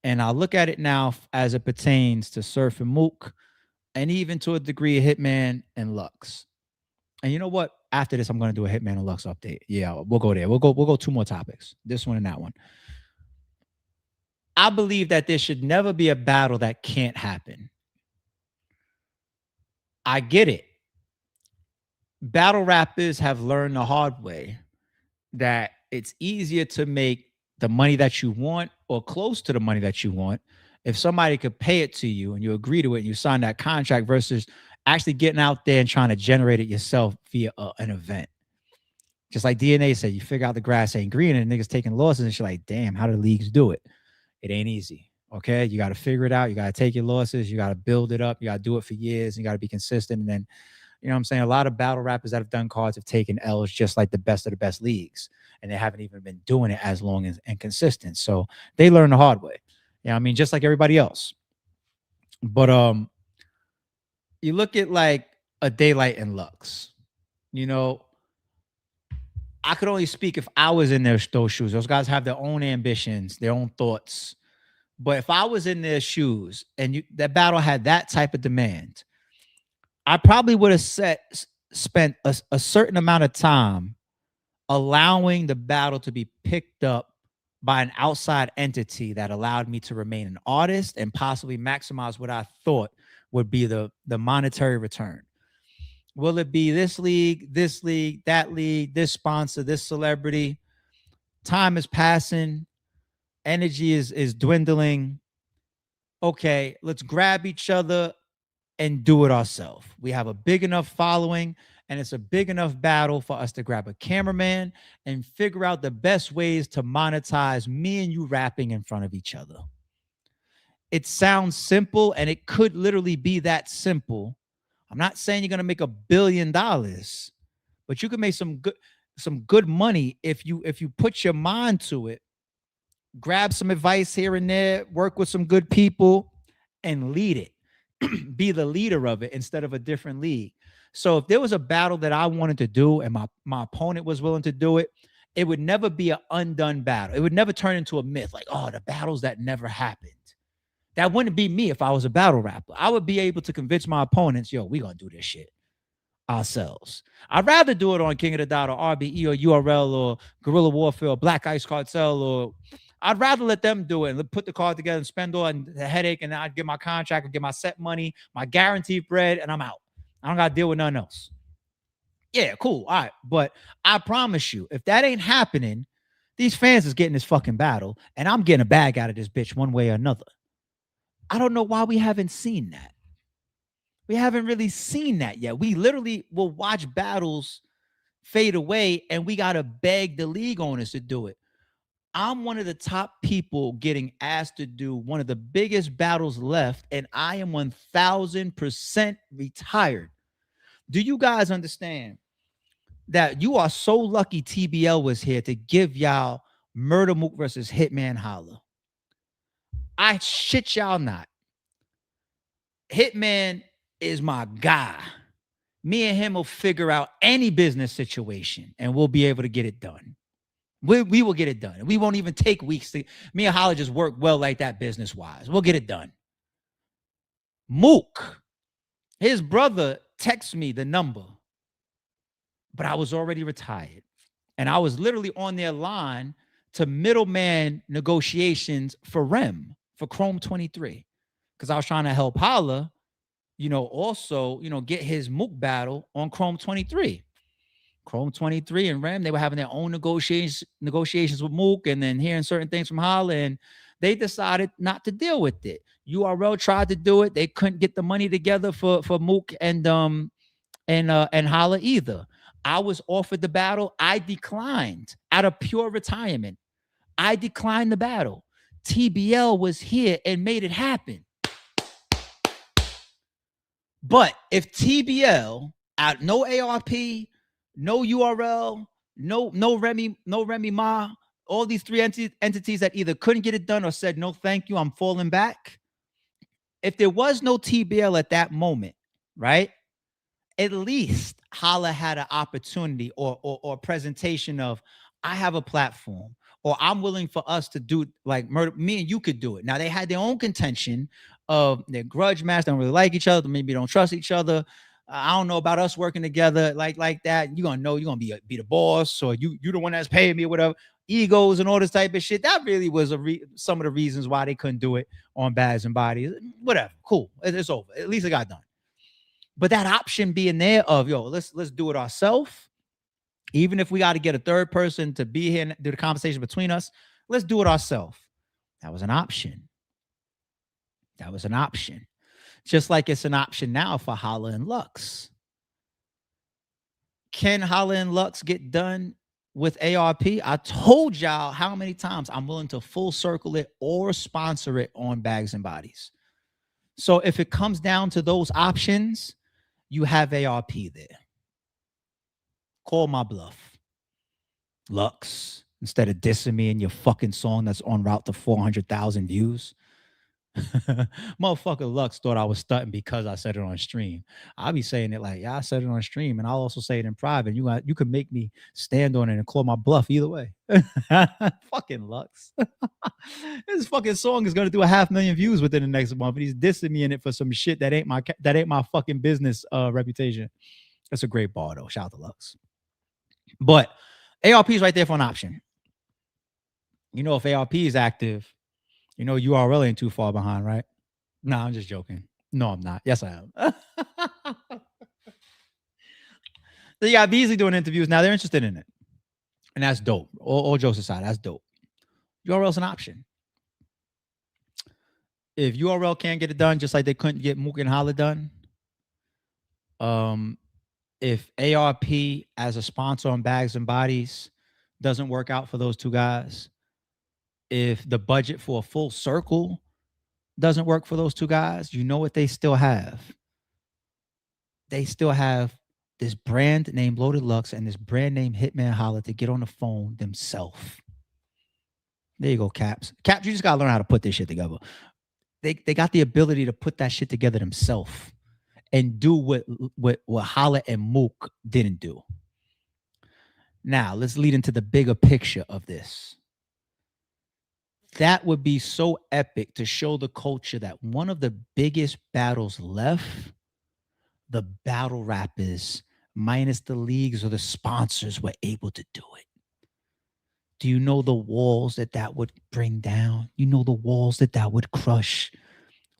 And I'll look at it now as it pertains to Surf and Mook, and even to a degree Hitman and Lux. And you know what? After this, I'm going to do a Hitman and Lux update. Yeah, we'll go there. We'll go two more topics. This one and that one. I believe that there should never be a battle that can't happen. I get it. Battle rappers have learned the hard way that it's easier to make the money that you want or close to the money that you want if somebody could pay it to you and you agree to it and you sign that contract versus actually getting out there and trying to generate it yourself via an event. Just like DNA said, you figure out the grass ain't green and niggas taking losses and you're like, damn, how do the leagues do it? It ain't easy. Okay. You got to figure it out. You got to take your losses. You got to build it up. You got to do it for years. You got to be consistent. And then, you know what I'm saying? A lot of battle rappers that have done cards have taken L's just like the best of the best leagues. and they haven't even been doing it as long as and consistent. So they learn the hard way. Yeah, I mean, just like everybody else. But you look at like a Daylight and Lux, you know, I could only speak if I was in those shoes. Those guys have their own ambitions, their own thoughts. But if I was in their shoes and that battle had that type of demand, I probably would have spent a certain amount of time allowing the battle to be picked up by an outside entity that allowed me to remain an artist and possibly maximize what I thought would be the monetary return. Will it be this league, that league, this sponsor, this celebrity? Time is passing. Energy is dwindling. Okay, let's grab each other and do it ourselves. We have a big enough following, and it's a big enough battle for us to grab a cameraman and figure out the best ways to monetize me and you rapping in front of each other. It sounds simple, and it could literally be that simple. I'm not saying you're going to make $1 billion, but you can make some good money if you put your mind to it, grab some advice here and there, work with some good people, and lead it. Be the leader of it instead of a different league. So if there was a battle that I wanted to do and my opponent was willing to do it, it would never be an undone battle. It would never turn into a myth like, oh, the battles that never happened. That wouldn't be me if I was a battle rapper. I would be able to convince my opponents, yo, we going to do this shit ourselves. I'd rather do it on King of the Dot or RBE or URL or Guerrilla Warfare or Black Ice Cartel, or I'd rather let them do it and put the card together and spend all the headache, and I'd get my contract and get my set money, my guaranteed bread, and I'm out. I don't got to deal with nothing else. Yeah, cool. All right. But I promise you, if that ain't happening, these fans is getting this fucking battle, and I'm getting a bag out of this bitch one way or another. I don't know why we haven't seen that. We haven't really seen that yet. We literally will watch battles fade away, and we got to beg the league owners to do it. I'm one of the top people getting asked to do one of the biggest battles left, and I am 1,000% retired. Do you guys understand that you are so lucky TBL was here to give y'all Murda Mook versus Hitman Holla? I shit y'all not. Hitman is my guy. Me and him will figure out any business situation, and we'll be able to get it done. We will get it done. We won't even take weeks. Me and Holla just work well like that business-wise. We'll get it done. Mook, his brother texted me the number, but I was already retired. And I was literally on their line to middleman negotiations for REM, for Chrome 23. Because I was trying to help Holla, also, get his Mook battle on Chrome 23. Chrome 23 and REM, they were having their own negotiations with Mook, and then hearing certain things from Holla, and they decided not to deal with it. URL tried to do it. They couldn't get the money together for Mook and Holla either. I was offered the battle. I declined out of pure retirement. I declined the battle. TBL was here and made it happen. But if TBL, out no ARP, no URL, no Remy Ma, all these three entities that either couldn't get it done or said, no, thank you, I'm falling back. If there was no TBL at that moment, right, at least Holla had an opportunity or presentation of, I have a platform, or I'm willing for us to do like Murda, me and you could do it. Now they had their own contention of their grudge match, don't really like each other, maybe don't trust each other. I don't know about us working together like that. You're gonna know you're gonna be the boss, or you the one that's paying me or whatever. Egos and all this type of shit. That really was some of the reasons why they couldn't do it on Bags and Bodies. Whatever, cool. It's over. At least it got done. But that option being there of, yo, let's do it ourselves. Even if we got to get a third person to be here and do the conversation between us, let's do it ourselves. That was an option. That was an option. Just like it's an option now for Holla and Lux. Can Holla and Lux get done with ARP? I told y'all how many times I'm willing to full circle it or sponsor it on Bags and Bodies. So if it comes down to those options, you have ARP there. Call my bluff. Lux, instead of dissing me in your fucking song that's on route to 400,000 views. Motherfucker Lux thought I was stunting because I said it on stream. I'll be saying it like, yeah, I said it on stream, and I'll also say it in private. You could make me stand on it and call my bluff either way. Fucking Lux. This fucking song is gonna do 500,000 views within the next month, and he's dissing me in it for some shit that ain't my fucking business reputation. That's a great bar though. Shout out to Lux. But ARP is right there for an option. You know, if ARP is active, you know, URL ain't too far behind, right? No, I'm just joking. No, I'm not. Yes, I am. So you got Beasley doing interviews. Now they're interested in it. And that's dope. All jokes aside, that's dope. URL's an option. If URL can't get it done, just like they couldn't get Mook and Holla done, if ARP as a sponsor on Bags and Bodies doesn't work out for those two guys, if the budget for a full circle doesn't work for those two guys, you know what they still have? They still have this brand named Loaded Lux and this brand named Hitman Holla to get on the phone themselves. There you go, Caps. Caps, you just gotta learn how to put this shit together. They got the ability to put that shit together themselves and do what Holla and Mook didn't do. Now, let's lead into the bigger picture of this. That would be so epic to show the culture that one of the biggest battles left, the battle rappers, minus the leagues or the sponsors, were able to do it. Do you know the walls that would bring down? You know the walls that would crush?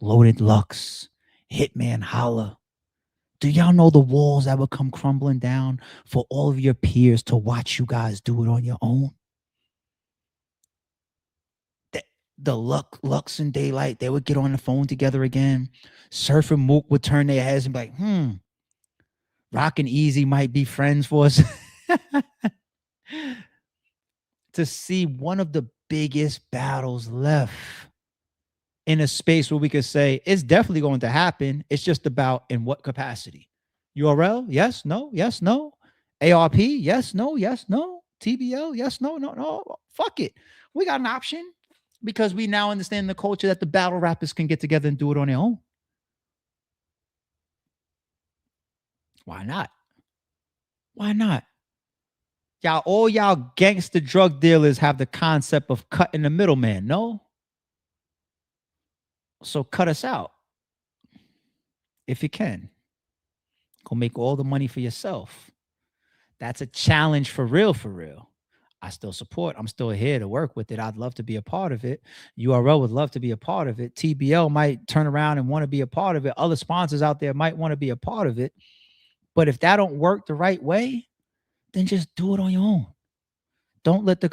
Loaded Lux, Hitman Holla. Do y'all know the walls that would come crumbling down for all of your peers to watch you guys do it on your own? The Lux and Daylight, they would get on the phone together again. Surf and Mook would turn their heads and be like, Rock and Eazy might be friends for us. To see one of the biggest battles left in a space where we could say it's definitely going to happen. It's just about in what capacity. URL, yes, no, yes, no. ARP, yes, no, yes, no. TBL, yes, no, no, no. Fuck it. We got an option. Because we now understand the culture that the battle rappers can get together and do it on their own. Why not? Why not? All y'all gangster drug dealers have the concept of cutting the middleman, no? So cut us out. If you can. Go make all the money for yourself. That's a challenge for real, for real. I still support. I'm still here to work with it. I'd love to be a part of it. URL would love to be a part of it. TBL might turn around and want to be a part of it. Other sponsors out there might want to be a part of it. But if that don't work the right way, then just do it on your own. Don't let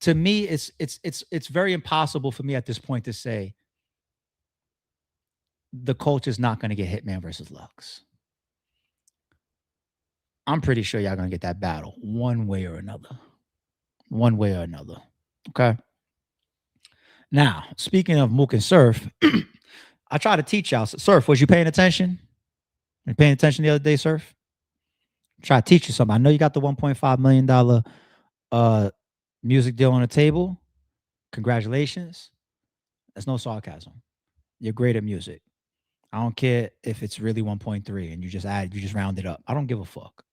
to me, it's very impossible for me at this point to say the culture's not going to get Hitman versus Lux. I'm pretty sure y'all going to get that battle one way or another. One way or another. Okay. Now, speaking of Mook and Surf, I try to teach y'all. Surf, was you paying attention? You paying attention the other day, Surf? Try to teach you something. I know you got the $1.5 million music deal on the table. Congratulations. That's no sarcasm. You're great at music. I don't care if it's really 1.3 and you just round it up. I don't give a fuck.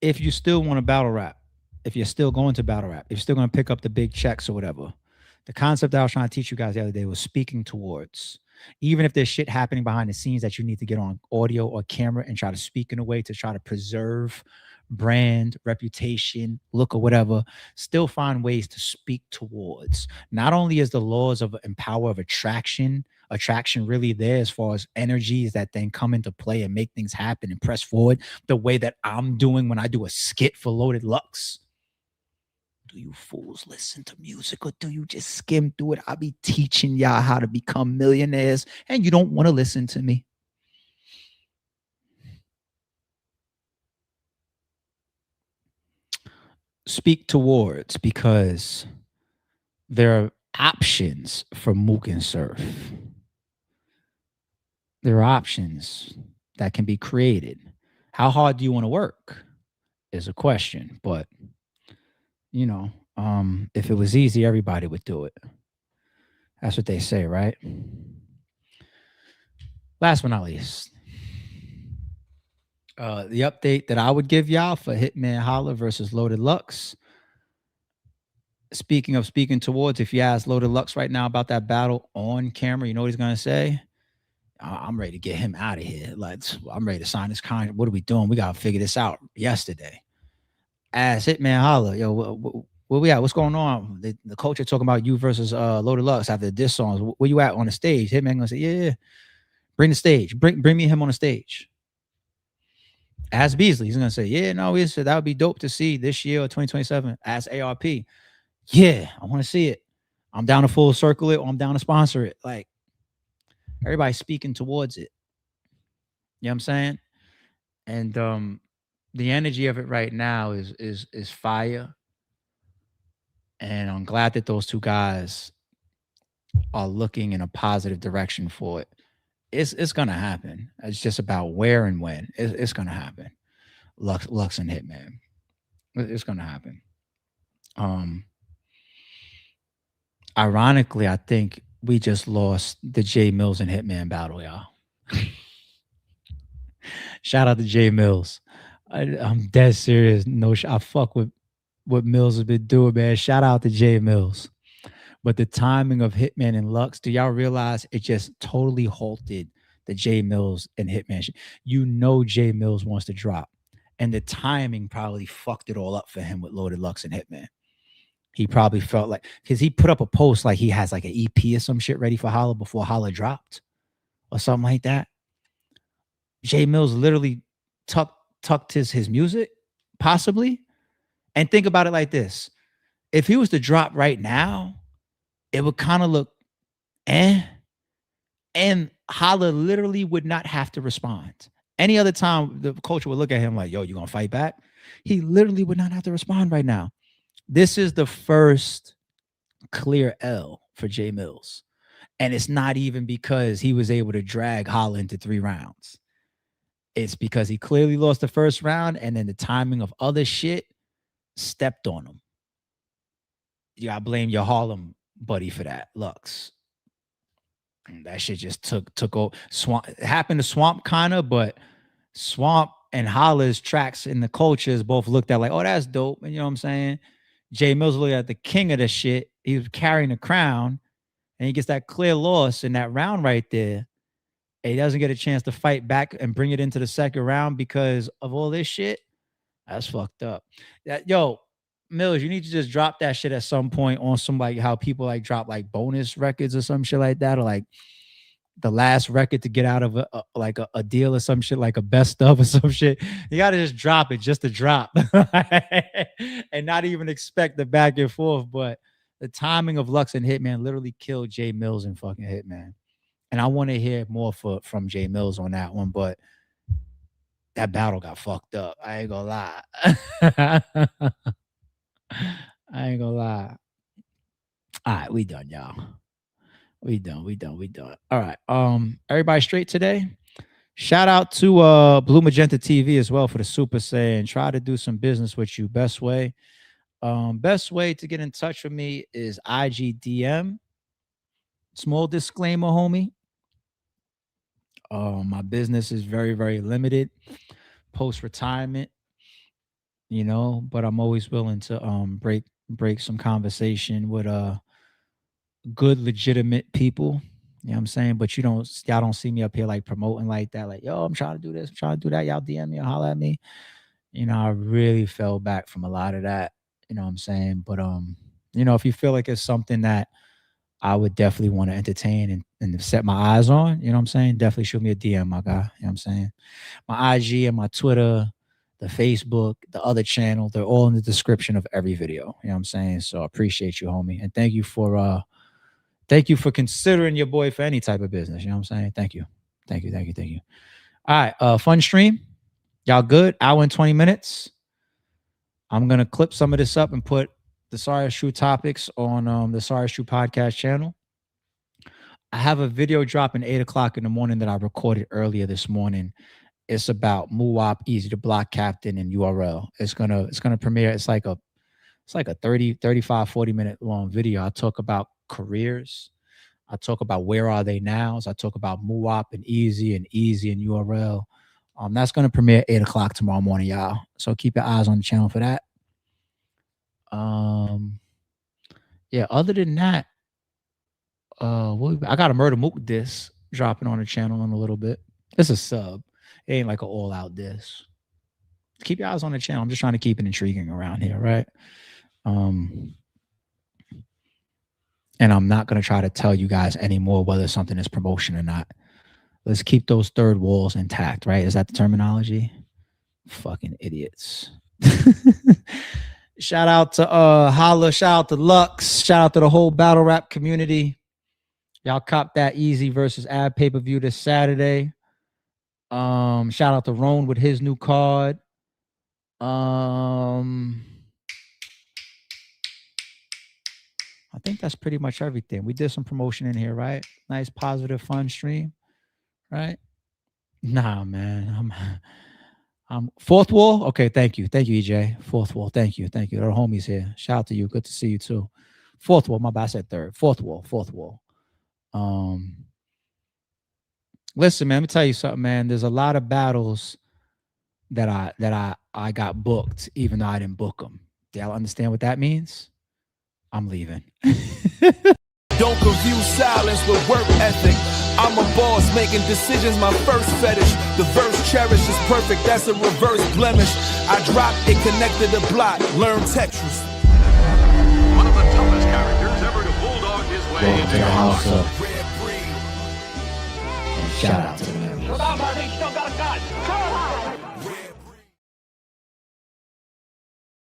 If you still want to battle rap, if you're still going to battle rap, if you're still going to pick up the big checks or whatever, the concept that I was trying to teach you guys the other day was speaking towards. Even if there's shit happening behind the scenes that you need to get on audio or camera and try to speak in a way to try to preserve brand, reputation, look, or whatever, still find ways to speak towards. Not only is the laws of and power of attraction really there as far as energies that then come into play and make things happen and press forward the way that I'm doing when I do a skit for Loaded Lux. Do you fools listen to music or do you just skim through it? I'll be teaching y'all how to become millionaires and you don't want to listen to me. Speak towards, because there are options for Mook and Surf. There are options that can be created. How hard do you want to work? is a question. But you know, if it was easy, everybody would do it. That's what they say, right? Last but not least, the update that I would give y'all for Hitman Holla versus Loaded Lux. Speaking of speaking towards, if you ask Loaded Lux right now about that battle on camera, you know what he's gonna say? I'm ready to get him out of here. I'm ready to sign this contract. What are we doing? We gotta figure this out yesterday. Ask Hitman Holla, yo, where we at? What's going on? The culture talking about you versus Loaded Lux after the diss songs. Where you at on the stage? Hitman gonna say, yeah. Bring the stage. Bring me him on the stage. Ask Beasley. He's gonna say, yeah, no, that would be dope to see this year or 2027. Ask ARP. Yeah, I want to see it. I'm down to full circle it, or I'm down to sponsor it. Like, everybody's speaking towards it. You know what I'm saying? And the energy of it right now is fire. And I'm glad that those two guys are looking in a positive direction for it. It's gonna happen. It's just about where and when. It's gonna happen. Lux and Hitman. It's gonna happen. Ironically, I think we just lost the J Mills and Hitman battle, y'all. Shout out to J Mills. I'm dead serious. No, I fuck with what Mills has been doing, man. Shout out to J Mills. But the timing of Hitman and Lux, do y'all realize it just totally halted the J Mills and Hitman shit? You know J Mills wants to drop. And the timing probably fucked it all up for him with Loaded Lux and Hitman. He probably felt like, because he put up a post like he has like an EP or some shit ready for Holla before Holla dropped or something like that. J Mills literally tucked his music, possibly. And think about it like this. If he was to drop right now, it would kind of look and Holla literally would not have to respond. Any other time, the culture would look at him like, yo, you gonna fight back? He literally would not have to respond right now. This is the first clear L for J Mills. And it's not even because he was able to drag Holla into 3 rounds. It's because he clearly lost the first round, and then the timing of other shit stepped on him. You gotta blame your Harlem buddy for that, Lux. And that shit just took over. Swamp, it happened to Swamp kind of, but Swamp and Holla's tracks in the cultures both looked at like, oh, that's dope. And you know what I'm saying? J Mills looked at the king of the shit. He was carrying the crown, and he gets that clear loss in that round right there. And he doesn't get a chance to fight back and bring it into the second round because of all this shit. That's fucked up. Yo, Mills, you need to just drop that shit at some point on some like how people like drop like bonus records or some shit like that, or like the last record to get out of a deal or some shit, like a best of or some shit. You gotta just drop it just to drop and not even expect the back and forth. But the timing of Lux and Hitman literally killed J Mills and fucking Hitman. And I want to hear more from J Mills on that one, but that battle got fucked up. I ain't gonna lie. I ain't gonna lie. All right, we done, y'all. We done. All right. Everybody straight today. Shout out to Blue Magenta TV as well for the super say and try to do some business with you. Best way to get in touch with me is IG DM. Small disclaimer, homie. My business is very, very limited post-retirement, you know, but I'm always willing to break some conversation with good, legitimate people. You know what I'm saying? But y'all don't see me up here like promoting like that, like, yo, I'm trying to do this, I'm trying to do that. Y'all DM me or holler at me. You know, I really fell back from a lot of that. You know what I'm saying? But you know, if you feel like it's something that I would definitely want to entertain and set my eyes on, you know what I'm saying? Definitely shoot me a DM, my guy. You know what I'm saying? My IG and my Twitter, the Facebook, the other channel, they're all in the description of every video. You know what I'm saying? So I appreciate you, homie. And thank you for considering your boy for any type of business. You know what I'm saying? Thank you. All right, fun stream. Y'all good? Hour and 20 minutes. I'm gonna clip some of this up and put the Sorry It's True topics on the Sorry It's True podcast channel. I have a video dropping 8 o'clock in the morning that I recorded earlier this morning. It's about Muwop, Eazy The Block Captain, and URL. It's gonna premiere. It's like a 30, 35, 40-minute long video. I talk about careers. I talk about where are they now. So I talk about Muwop and Eazy and URL. That's gonna premiere 8 o'clock tomorrow morning, y'all. So keep your eyes on the channel for that. Yeah, other than that, I got a Murda Mook diss dropping on the channel in a little bit. It's a sub. It ain't like an all-out diss. Keep your eyes on the channel. I'm just trying to keep it intriguing around here, right? And I'm not going to try to tell you guys anymore whether something is promotion or not. Let's keep those third walls intact, right? Is that the terminology? Fucking idiots. Shout out to Holla, shout out to Lux, shout out to the whole battle rap community. Y'all cop that Eazy versus Ab pay-per-view this Saturday. Shout out to Roan with his new card. I think that's pretty much everything. We did some promotion in here, right? Nice, positive, fun stream, right? Nah, man. I'm fourth wall. Okay, thank you, EJ. Fourth wall, thank you. The homies here. Shout out to you. Good to see you too. Fourth wall. My bad. I said third. Fourth wall. Listen, man. Let me tell you something, man. There's a lot of battles that I got booked, even though I didn't book them. Do y'all understand what that means? I'm leaving. Don't confuse silence with work ethic. I'm a boss, making decisions my first fetish. The verse cherish is perfect, that's a reverse blemish. I dropped it, connected the block, learn Tetris. One of the toughest characters ever to bulldog his way Welcome into to the house the of. And shout out to